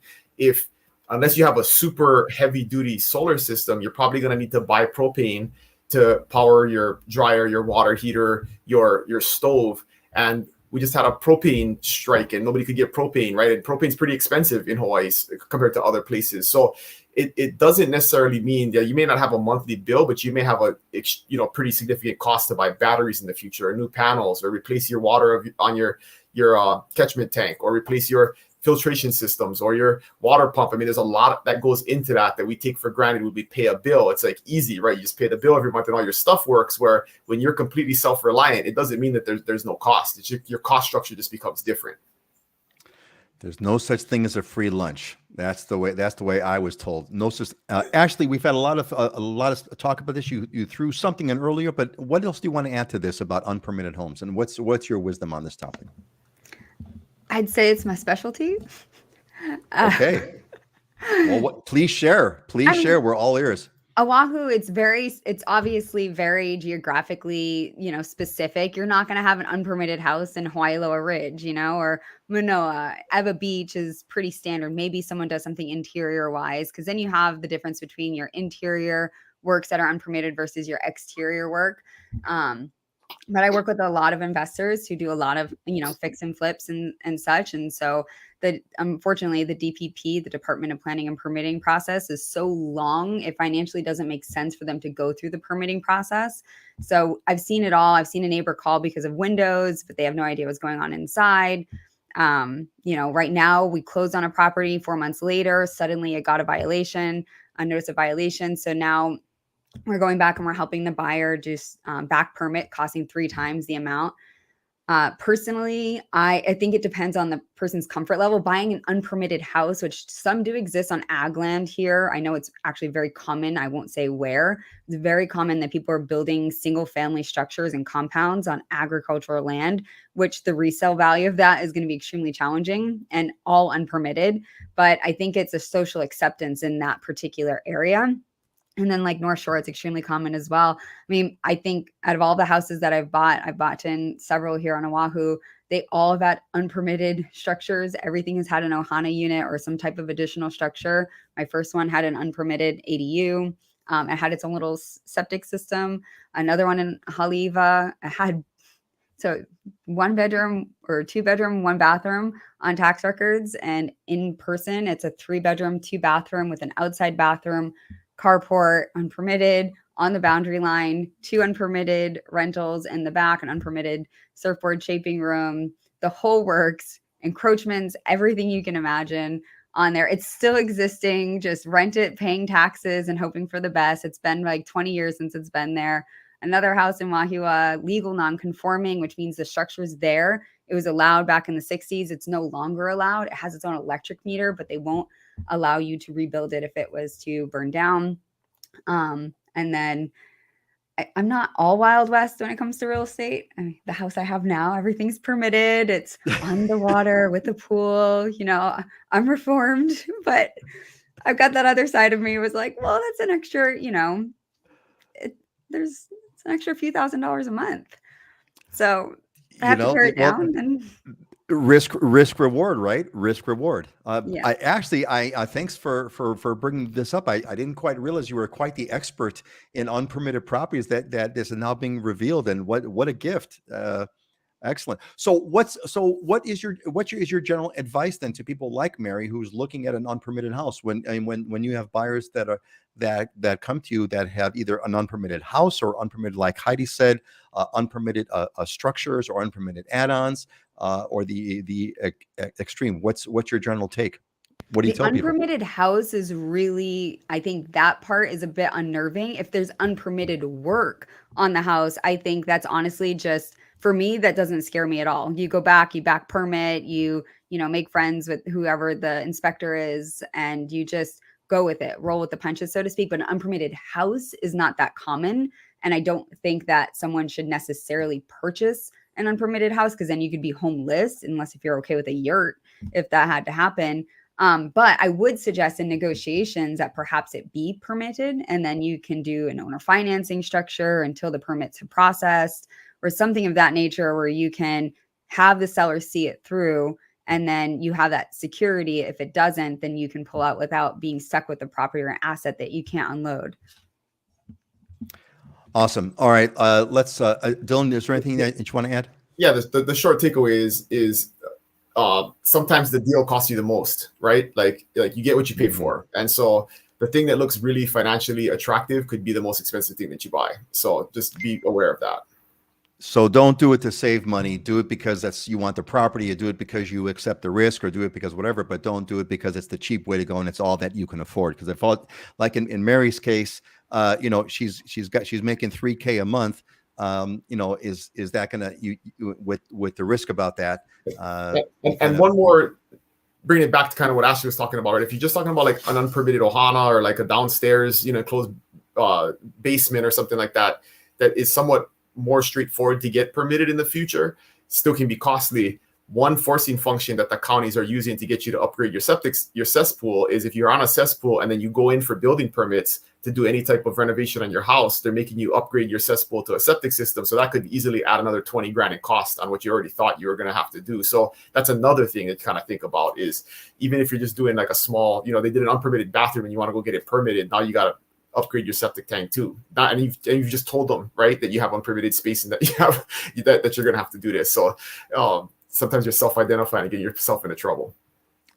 Unless you have a super heavy duty solar system, you're probably going to need to buy propane to power your dryer, your water heater, your stove. And we just had a propane strike, and nobody could get propane, right? And propane's pretty expensive in Hawaii compared to other places. So it doesn't necessarily mean that you may not have a monthly bill, but you may have a pretty significant cost to buy batteries in the future, or new panels, or replace your water on your catchment tank, or replace your filtration systems or your water pump. I mean, there's a lot that goes into that we take for granted when we pay a bill. It's like easy, right? You just pay the bill every month and all your stuff works. Where when you're completely self-reliant, it doesn't mean that there's no cost. It's your cost structure just becomes different. There's no such thing as a free lunch. That's the way I was told. No such. Ashley, we've had a lot of talk about this. You threw something in earlier, but what else do you want to add to this about unpermitted homes, and what's your wisdom on this topic? I'd say it's my specialty. Okay. Well, please share. Please share. We're all ears. Oahu, it's obviously very geographically, specific. You're not going to have an unpermitted house in Wailoa Ridge, or Manoa. Ewa Beach is pretty standard. Maybe someone does something interior wise, because then you have the difference between your interior works that are unpermitted versus your exterior work. But I work with a lot of investors who do a lot of, fix and flips and such. And so unfortunately, the DPP, the Department of Planning and Permitting process, is so long, it financially doesn't make sense for them to go through the permitting process. So I've seen it all. I've seen a neighbor call because of windows, but they have no idea what's going on inside. Right now we closed on a property 4 months later. Suddenly it got a notice of violation. So now we're going back and we're helping the buyer just back permit, costing 3 times the amount. Personally, I think it depends on the person's comfort level. Buying an unpermitted house, which some do exist on ag land here. I know it's actually very common. I won't say where. It's very common that people are building single family structures and compounds on agricultural land, which the resale value of that is going to be extremely challenging, and all unpermitted. But I think it's a social acceptance in that particular area. And then like North Shore, it's extremely common as well. I mean, I think out of all the houses that I've bought in several here on Oahu, They all have had unpermitted structures. Everything has had an Ohana unit or some type of additional structure. My first one had an unpermitted ADU. It had its own little septic system. Another one in Haliva, it had so 1 bedroom or 2 bedroom, 1 bathroom on tax records. And in person, it's a 3 bedroom, 2 bathroom with an outside bathroom, carport, unpermitted, on the boundary line, 2 unpermitted rentals in the back, an unpermitted surfboard shaping room, the whole works, encroachments, everything you can imagine on there. It's still existing, just rent it, paying taxes and hoping for the best. It's been like 20 years since it's been there. Another house in Wahua, legal non-conforming, which means the structure's there. It was allowed back in the 60s. It's no longer allowed. It has its own electric meter, but they won't allow you to rebuild it if it was to burn down. And then I'm not all Wild West when it comes to real estate. I mean, the house I have now, everything's permitted. It's on the water with a pool. I'm reformed, but I've got that other side of me was like, well, that's an extra, it's an extra few $1,000s a month. So I have to tear it down. And risk reward, right? Risk reward. Yeah. I thanks for bringing this up. I didn't quite realize you were quite the expert in unpermitted properties that is now being revealed, and what a gift. Excellent. So what is your general advice then to people like Mary who's looking at an unpermitted house when you have buyers that come to you that have either an unpermitted house or unpermitted, like Heidi said, unpermitted structures or unpermitted add-ons, or the extreme? What's your general take? What do you tell people? The unpermitted house is really, I think that part is a bit unnerving. If there's unpermitted work on the house, I think that's honestly just, for me, that doesn't scare me at all. You go back, you back permit, you make friends with whoever the inspector is, and you just go with it, roll with the punches, so to speak. But an unpermitted house is not that common. And I don't think that someone should necessarily purchase an unpermitted house, because then you could be homeless, unless if you're okay with a yurt, if that had to happen. But I would suggest in negotiations that perhaps it be permitted, and then you can do an owner financing structure until the permits are processed, or something of that nature, where you can have the seller see it through, and then you have that security. If it doesn't, then you can pull out without being stuck with the property or an asset that you can't unload. Awesome. All right. Let's, Dylan, is there anything that you want to add? Yeah, the short takeaway is sometimes the deal costs you the most, right? Like you get what you pay for. And so the thing that looks really financially attractive could be the most expensive thing that you buy. So just be aware of that. So don't do it to save money. Do it because you want the property. You do it because you accept the risk, or do it because whatever, but don't do it because it's the cheap way to go and it's all that you can afford. Because if all, like in Mary's case, she's making $3,000 a month. Is that gonna you with the risk about that? And one more, bringing it back to kind of what Ashley was talking about, right? If you're just talking about like an unpermitted Ohana or like a downstairs, closed basement or something like that, that is somewhat more straightforward to get permitted in the future, still can be costly. One forcing function that the counties are using to get you to upgrade your cesspool is if you're on a cesspool and then you go in for building permits to do any type of renovation on your house, they're making you upgrade your cesspool to a septic system. So that could easily add another 20 grand in cost on what you already thought you were going to have to do. So that's another thing to kind of think about, is even if you're just doing like a small, they did an unpermitted bathroom and you want to go get it permitted, now you got to upgrade your septic tank too. And you've just told them, right, that you have unpermitted space and that you have that you're going to have to do this. So sometimes you're self-identifying and getting yourself into trouble.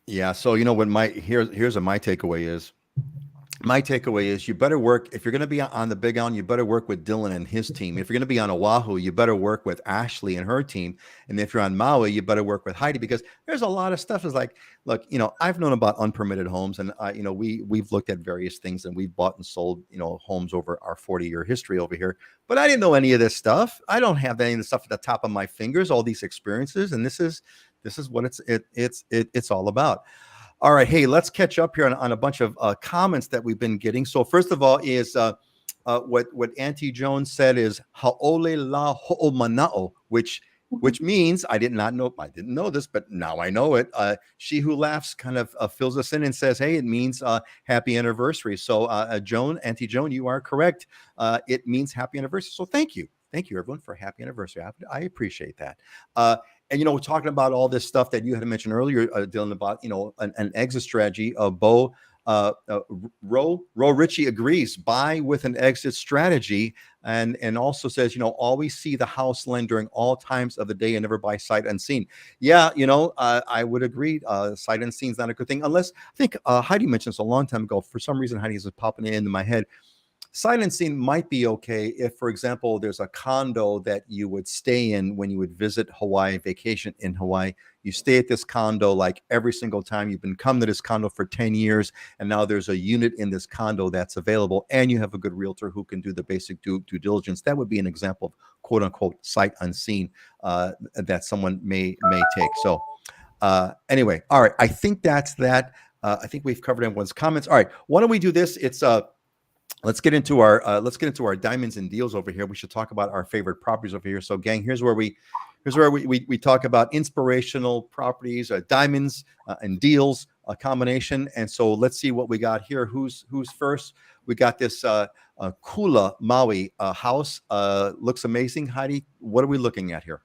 Yeah. So here's what my takeaway is. My takeaway is you better work, if you're going to be on the Big Island, you better work with Dylan and his team. If you're going to be on Oahu, you better work with Ashley and her team. And if you're on Maui, you better work with Heidi, because there's a lot of stuff. Is like, look, I've known about unpermitted homes, and we've looked at various things, and we've bought and sold, homes over our 40-year history over here. But I didn't know any of this stuff. I don't have any of the stuff at the top of my fingers, all these experiences. And this is what it's all about. All right. Hey, let's catch up here on a bunch of comments that we've been getting. So first of all is what Auntie Jones said is ha'ole la ho'omana'o, which means I didn't know this, but now I know it. She who laughs kind of fills us in and says, hey, it means happy anniversary. So Auntie Joan, you are correct. It means happy anniversary. So thank you. Thank you, everyone, for happy anniversary. I appreciate that. And, we're talking about all this stuff that you had mentioned earlier, Dylan, about, an exit strategy. Bo, Ro Ritchie agrees, buy with an exit strategy, and also says, always see the house lend during all times of the day and never buy sight unseen. Yeah, I would agree. Sight unseen is not a good thing, unless I think Heidi mentioned this a long time ago. For some reason, Heidi's just popping into my head. Sight unseen might be okay if, for example, there's a condo that you would stay in when you would visit Hawaii, vacation in Hawaii. You stay at this condo like every single time. You've been coming to this condo for 10 years, and now there's a unit in this condo that's available, and you have a good realtor who can do the basic due diligence. That would be an example of quote unquote sight unseen that someone may take. So anyway, all right. I think that's that. I think we've covered everyone's comments. All right. Why don't we do this? It's let's get into our diamonds and deals over here. We should talk about our favorite properties over here. So, gang, here's where we talk about inspirational properties, diamonds and deals, a combination. And so, let's see what we got here. Who's first? We got this Kula Maui house. Looks amazing. Heidi, what are we looking at here?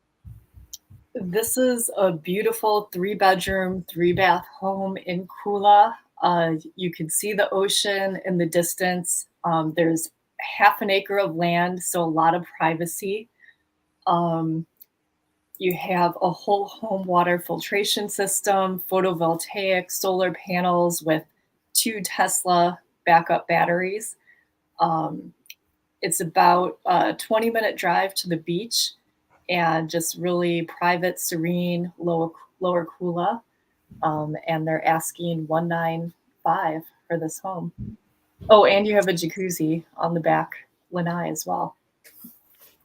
This is a beautiful 3-bedroom, 3-bath home in Kula. You can see the ocean in the distance. There's half an acre of land, so a lot of privacy. You have a whole home water filtration system, photovoltaic solar panels with 2 Tesla backup batteries. It's about a 20-minute drive to the beach, and just really private, serene, lower Kula. And they're asking $195 for this home. Oh, and you have a jacuzzi on the back lanai as well.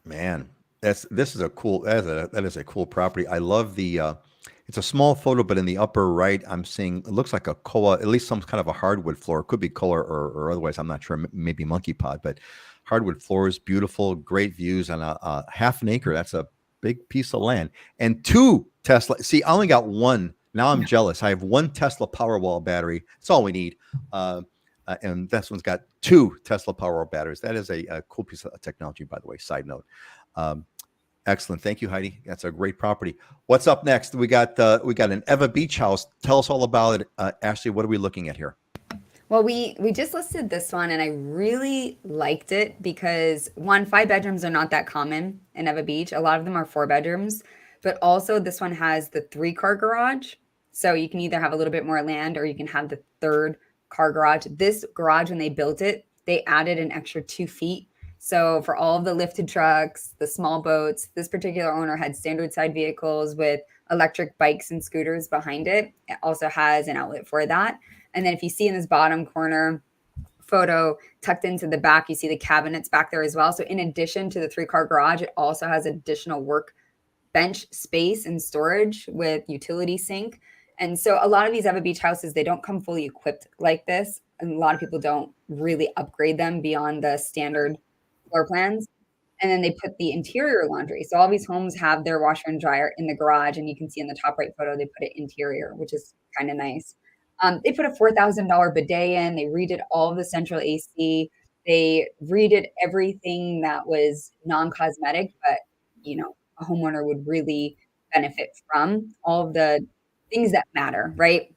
Man, that is a cool property. I love the it's a small photo, but in the upper right, I'm seeing it looks like a koa, at least some kind of a hardwood floor. It could be koa or otherwise, I'm not sure. Maybe monkey pod, but hardwood floors, beautiful, great views on a half an acre. That's a big piece of land, and 2 Tesla. See, I only got 1. Now I'm jealous. I have 1 Tesla Powerwall battery. That's all we need. And this one's got 2 Tesla Powerwall batteries. That is a cool piece of technology, by the way. Side note. Excellent. Thank you, Heidi. That's a great property. What's up next? We got an Eva Beach house. Tell us all about it, Ashley. What are we looking at here? Well, we just listed this one, and I really liked it because 1, 5 bedrooms are not that common in Eva Beach. A lot of them are 4 bedrooms, but also this one has the 3-car garage. So you can either have a little bit more land or you can have the 3rd car garage. This garage, when they built it, they added an extra 2 feet. So for all of the lifted trucks, the small boats, this particular owner had standard side vehicles with electric bikes and scooters behind it. It also has an outlet for that. And then if you see in this bottom corner photo tucked into the back, you see the cabinets back there as well. So in addition to the 3-car garage, it also has additional workbench space and storage with utility sink. And so a lot of these Eva Beach houses, they don't come fully equipped like this. And a lot of people don't really upgrade them beyond the standard floor plans. And then they put the interior laundry. So all these homes have their washer and dryer in the garage. And you can see in the top right photo, they put it interior, which is kind of nice. They put a $4,000 bidet in. They redid all of the central AC. They redid everything that was non-cosmetic, but, a homeowner would really benefit from all of the things that matter, right?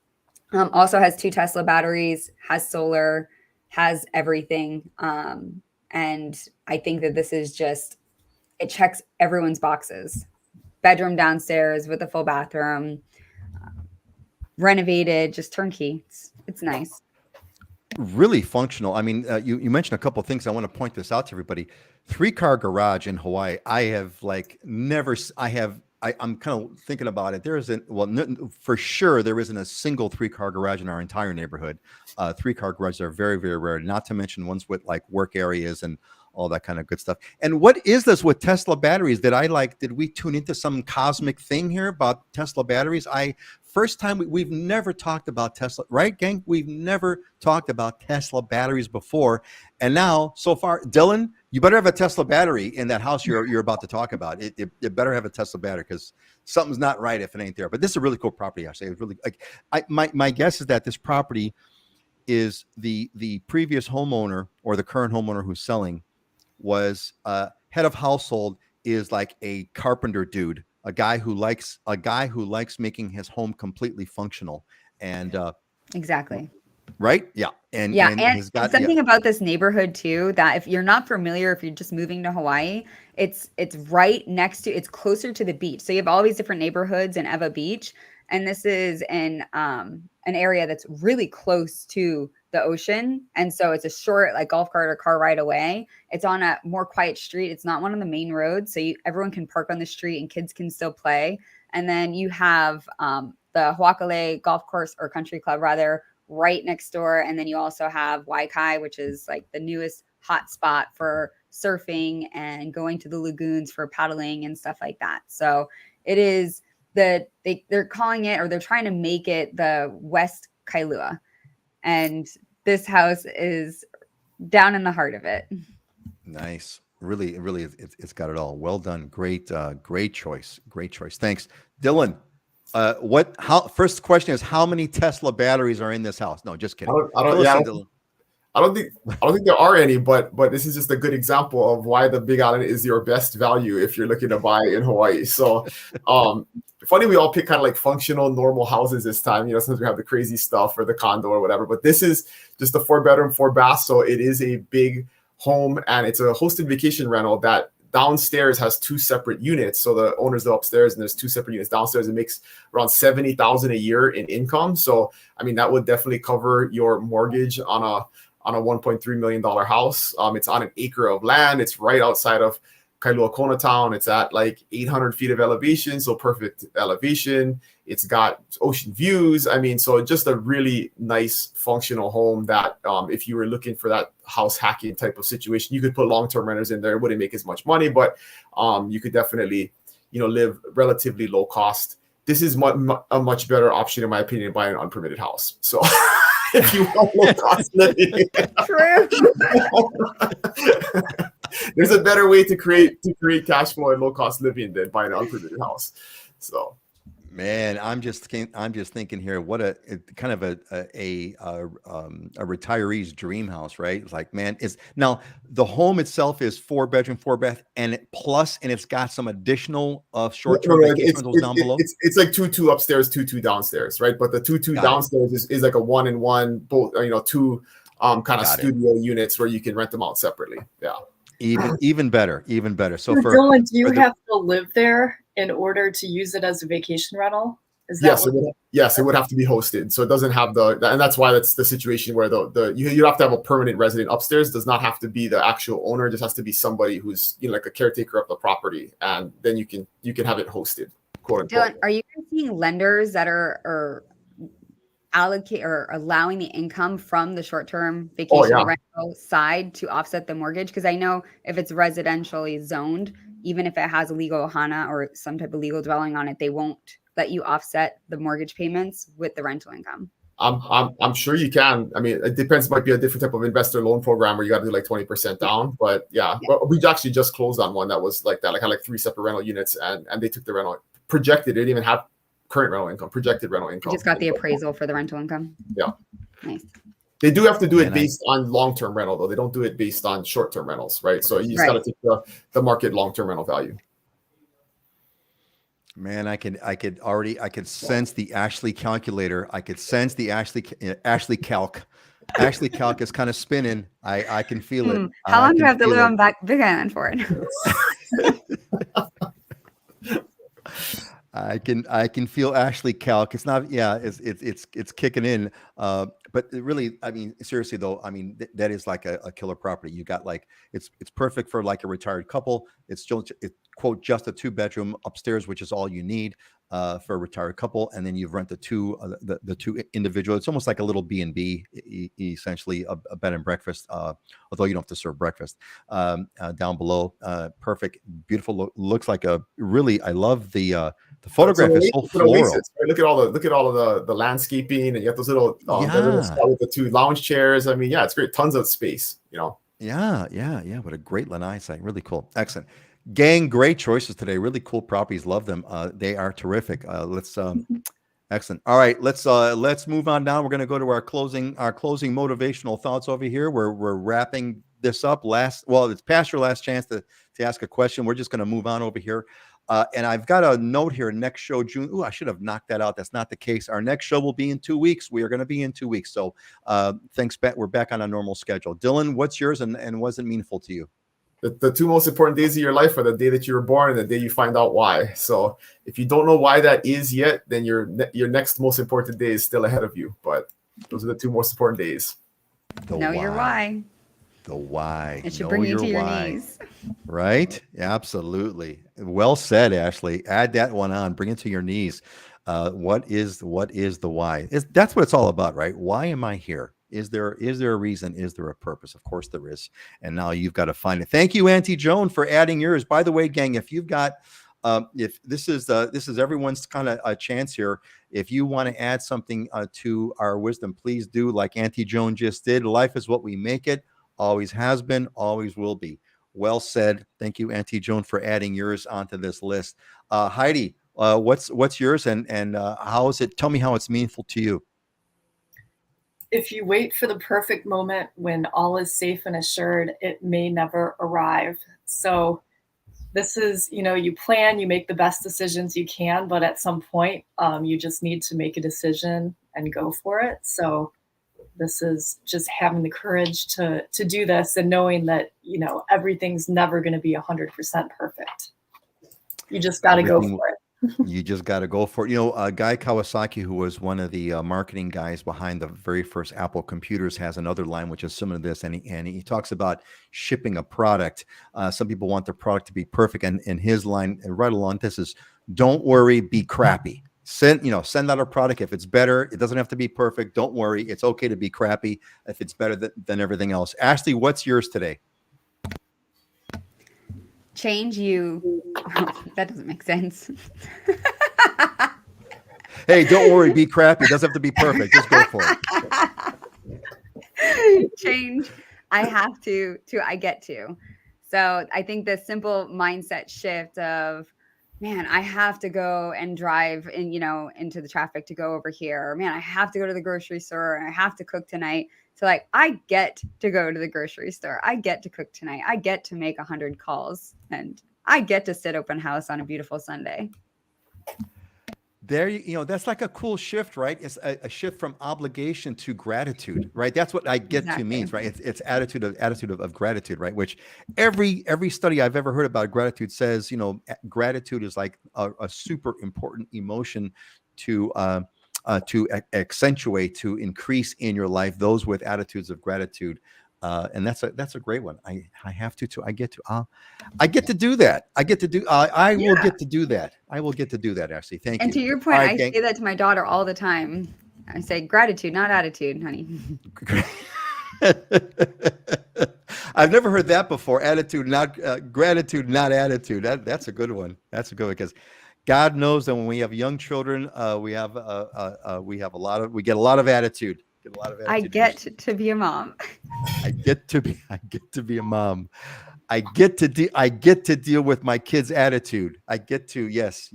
Also has 2 Tesla batteries, has solar, has everything. And I think that this is it checks everyone's boxes. Bedroom downstairs with a full bathroom, renovated, just turnkey. It's nice. Really functional. I mean, you mentioned a couple of things. I want to point this out to everybody. 3-car garage in Hawaii. I'm kind of thinking about it. There isn't, for sure, there isn't a single 3-car garage in our entire neighborhood. 3-car garages are very, very rare, not to mention ones with like work areas and all that kind of good stuff. And what is this with Tesla batteries? Did we tune into some cosmic thing here about Tesla batteries? First time we've never talked about Tesla, right, gang? We've never talked about Tesla batteries before. And now, so far, Dylan, you better have a Tesla battery in that house you're about to talk about. It better have a Tesla battery because something's not right if it ain't there. But this is a really cool property, actually. It's really my guess is that this property is the previous homeowner or the current homeowner who's selling was head of household is like a carpenter dude, a guy who likes making his home completely functional. And Exactly. right, yeah, and Yeah, and and he's got yeah. something about this neighborhood too, that if you're not familiar, if you're just moving to Hawaii, it's right next to, it's closer to the beach. So you have all these different neighborhoods in Eva Beach, and this is in an area that's really close to the ocean, and so it's a short like golf cart or car ride away. It's on a more quiet street. It's not one of the main roads, so everyone can park on the street and kids can still play. And then you have the Huakale Golf Course or Country Club rather right next door. And then you also have Waikai, which is like the newest hot spot for surfing and going to the lagoons for paddling and stuff like that. So it is they're calling it, or they're trying to make it, the West Kailua. And this house is down in the heart of it. Nice. Really, really, it's got it all. Well done. Great, great choice. Great choice. Thanks, Dylan. First question is, how many Tesla batteries are in this house? No, just kidding. I don't think there are any, but this is just a good example of why the Big Island is your best value if you're looking to buy in Hawaii. So, funny, we all pick kind of like functional, normal houses this time. You know, since we have the crazy stuff or the condo or whatever. But this is just a 4-bedroom, 4-bath. So it is a big home, and it's a hosted vacation rental that downstairs has 2 separate units. So the owners live upstairs and there's 2 separate units downstairs. It makes around $70,000 a year in income. So, I mean, that would definitely cover your mortgage on a $1.3 million house. It's on an acre of land. It's right outside of Kailua Kona town. It's at like 800 feet of elevation. So perfect elevation. It's got ocean views. I mean, so just a really nice functional home that if you were looking for that house hacking type of situation, you could put long-term renters in there. It wouldn't make as much money, but you could definitely, live relatively low cost. This is a much better option, in my opinion, buying an unpermitted house. So if you want low cost living, True. there's a better way to create cash flow and low cost living than buying an unpermitted house. So, man, I'm just thinking here, what a kind of a retiree's dream house, right? It's like, man, now the home itself is 4-bedroom, 4-bath, and it's got some additional short-term vacation rentals down below. It's like 2 upstairs, 2 downstairs, right? But the 2 downstairs is like a 1-in-1, both, 2 kind of studio units where you can rent them out separately. Yeah. Even better. So Dylan, do you have to live there in order to use it as a vacation rental? Is that it would have to be hosted. So it doesn't have and that's why that's the situation where you have to have a permanent resident upstairs. It does not have to be the actual owner. It just has to be somebody who's like a caretaker of the property, and then you can have it hosted. Quote unquote. Dylan, are you seeing lenders that are allocate or allowing the income from the short-term vacation rental side to offset the mortgage? Because I know if it's residentially zoned, even if it has a legal hana or some type of legal dwelling on it, they won't let you offset the mortgage payments with the rental income. I'm sure you can. I mean, it depends. Might be a different type of investor loan program where you got to do like 20% down. But yeah. Well, we actually just closed on one that was like that. Like had like 3 separate rental units, and they took the rental projected. They didn't even have current rental income, projected rental income. You just got the appraisal for the rental income. Yeah. Nice. They do have to do it based on long-term rental, though. They don't do it based on short-term rentals, right? So you just got to take the market long-term rental value. Man, I could sense the Ashley calculator. I could sense the Ashley calc. Ashley calc is kind of spinning. I can feel it. How long do you have to live on Big Island for it? I can feel Ashley calc. It's not, it's kicking in. But really, I mean, seriously though, I mean, that is like a killer property. You got like, it's perfect for like a retired couple. It's just, quote, just a 2-bedroom upstairs, which is all you need for a retired couple. And then you rent the 2 individual. It's almost like a little B&B, essentially a bed and breakfast, although you don't have to serve breakfast down below. Perfect, beautiful, looks like a really, I love the photograph is so floral. Right? Look at all of the landscaping, and you got those little with the 2 lounge chairs. I mean, it's great. Tons of space, Yeah. What a great lanai site. Really cool. Excellent. Gang, great choices today. Really cool properties. Love them. They are terrific. Excellent. All right, let's move on now. We're going to go to our closing motivational thoughts over here. We're wrapping this up. It's past your last chance to ask a question. We're just going to move on over here. And I've got a note here. Next show, June. I should have knocked that out. That's not the case. Our next show will be in 2 weeks. We are going to be in 2 weeks. So thanks, Bet. We're back on a normal schedule. Dylan, what's yours and was it meaningful to you? The two most important days of your life are the day that you were born and the day you find out why. So if you don't know why that is yet, then your next most important day is still ahead of you. But those are the two most important days. Know your why. The why. It should bring you to your knees. Right? Absolutely. Well said, Ashley. Add that one on. Bring it to your knees. What is the why? That's what it's all about, right? Why am I here? Is there a reason? Is there a purpose? Of course there is. And now you've got to find it. Thank you, Auntie Joan, for adding yours. By the way, gang, if you've got if this is everyone's kind of a chance here. If you want to add something to our wisdom, please do, like Auntie Joan just did. Life is what we make it. Always has been, always will be. Well said. Thank you, Auntie Joan, for adding yours onto this list. Heidi, what's yours and how is it? Tell me how it's meaningful to you. If you wait for the perfect moment when all is safe and assured, it may never arrive. So this is, you plan, you make the best decisions you can, but at some point, you just need to make a decision and go for it. So this is just having the courage to do this and knowing that, everything's never going to be 100% perfect. You just got to go for it. You just got to go for it. Guy Kawasaki, who was one of the marketing guys behind the very first Apple computers, has another line which is similar to this, and he talks about shipping a product. Some people want their product to be perfect, and his line right along this is, "Don't worry, be crappy." Send out a product. If it's better, it doesn't have to be perfect. Don't worry, it's okay to be crappy if it's better than everything else. Ashley, what's yours today? Change you. Oh, that doesn't make sense. Hey, don't worry, be crappy. It doesn't have to be perfect. Just go for it. Change. I have to I get to. So I think the simple mindset shift of, man, I have to go and drive into the traffic to go over here. Or, man, I have to go to the grocery store and I have to cook tonight. So I get to go to the grocery store. I get to cook tonight. I get to make 100 calls and I get to sit open house on a beautiful Sunday. There, that's like a cool shift, right? It's a shift from obligation to gratitude, right? That's what I get to means, right? It's attitude of gratitude, right? Which every study I've ever heard about gratitude says, gratitude is like a super important emotion to accentuate, to increase in your life. Those with attitudes of gratitude. And that's a great one. I have to I get to do that. I will get to do that. I will get to do that, Ashley. Thank you. And to your point, I say that to my daughter all the time. I say gratitude, not attitude, honey. I've never heard that before. Attitude, not gratitude, not attitude. That's a good one. That's a good one, because God knows that when we have young children, we get a lot of attitude. I get to be a mom. I get to be a mom. I get to deal with my kids' attitude. I get to, yes.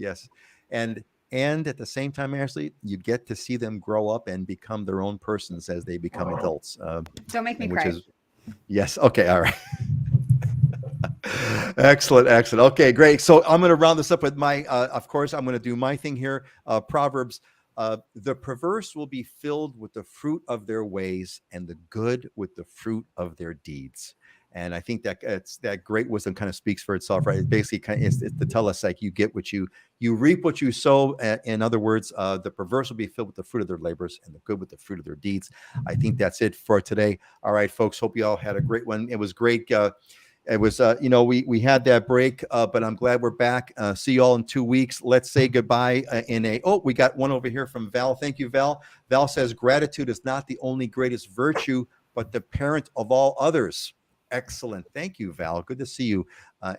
And at the same time, Ashley, you get to see them grow up and become their own persons as they become adults. Don't make me cry. Yes. Okay. All right. Excellent. Okay, great. So I'm going to round this up with of course, I'm going to do my thing here. Proverbs. The perverse will be filled with the fruit of their ways, and the good with the fruit of their deeds. And I think that great wisdom kind of speaks for itself, right? It basically is to tell us, like, you reap what you sow. In other words, the perverse will be filled with the fruit of their labors, and the good with the fruit of their deeds. I think that's it for today. All right, folks. Hope you all had a great one. It was great. It was, we had that break, but I'm glad we're back. See you all in 2 weeks. Let's say goodbye we got one over here from Val. Thank you, Val. Val says, gratitude is not the only greatest virtue, but the parent of all others. Excellent. Thank you, Val. Good to see you,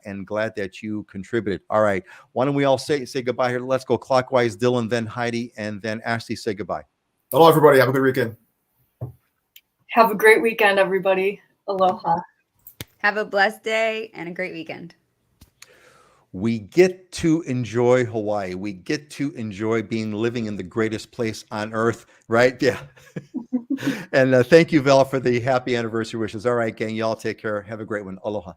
and glad that you contributed. All right. Why don't we all say goodbye here? Let's go clockwise. Dylan, then Heidi, and then Ashley. Say goodbye. Hello, everybody. Have a good weekend. Have a great weekend, everybody. Aloha. Have a blessed day and a great weekend. We get to enjoy Hawaii. We get to enjoy living in the greatest place on earth, right? Yeah. And thank you, Val, for the happy anniversary wishes. All right, gang, y'all take care. Have a great one. Aloha.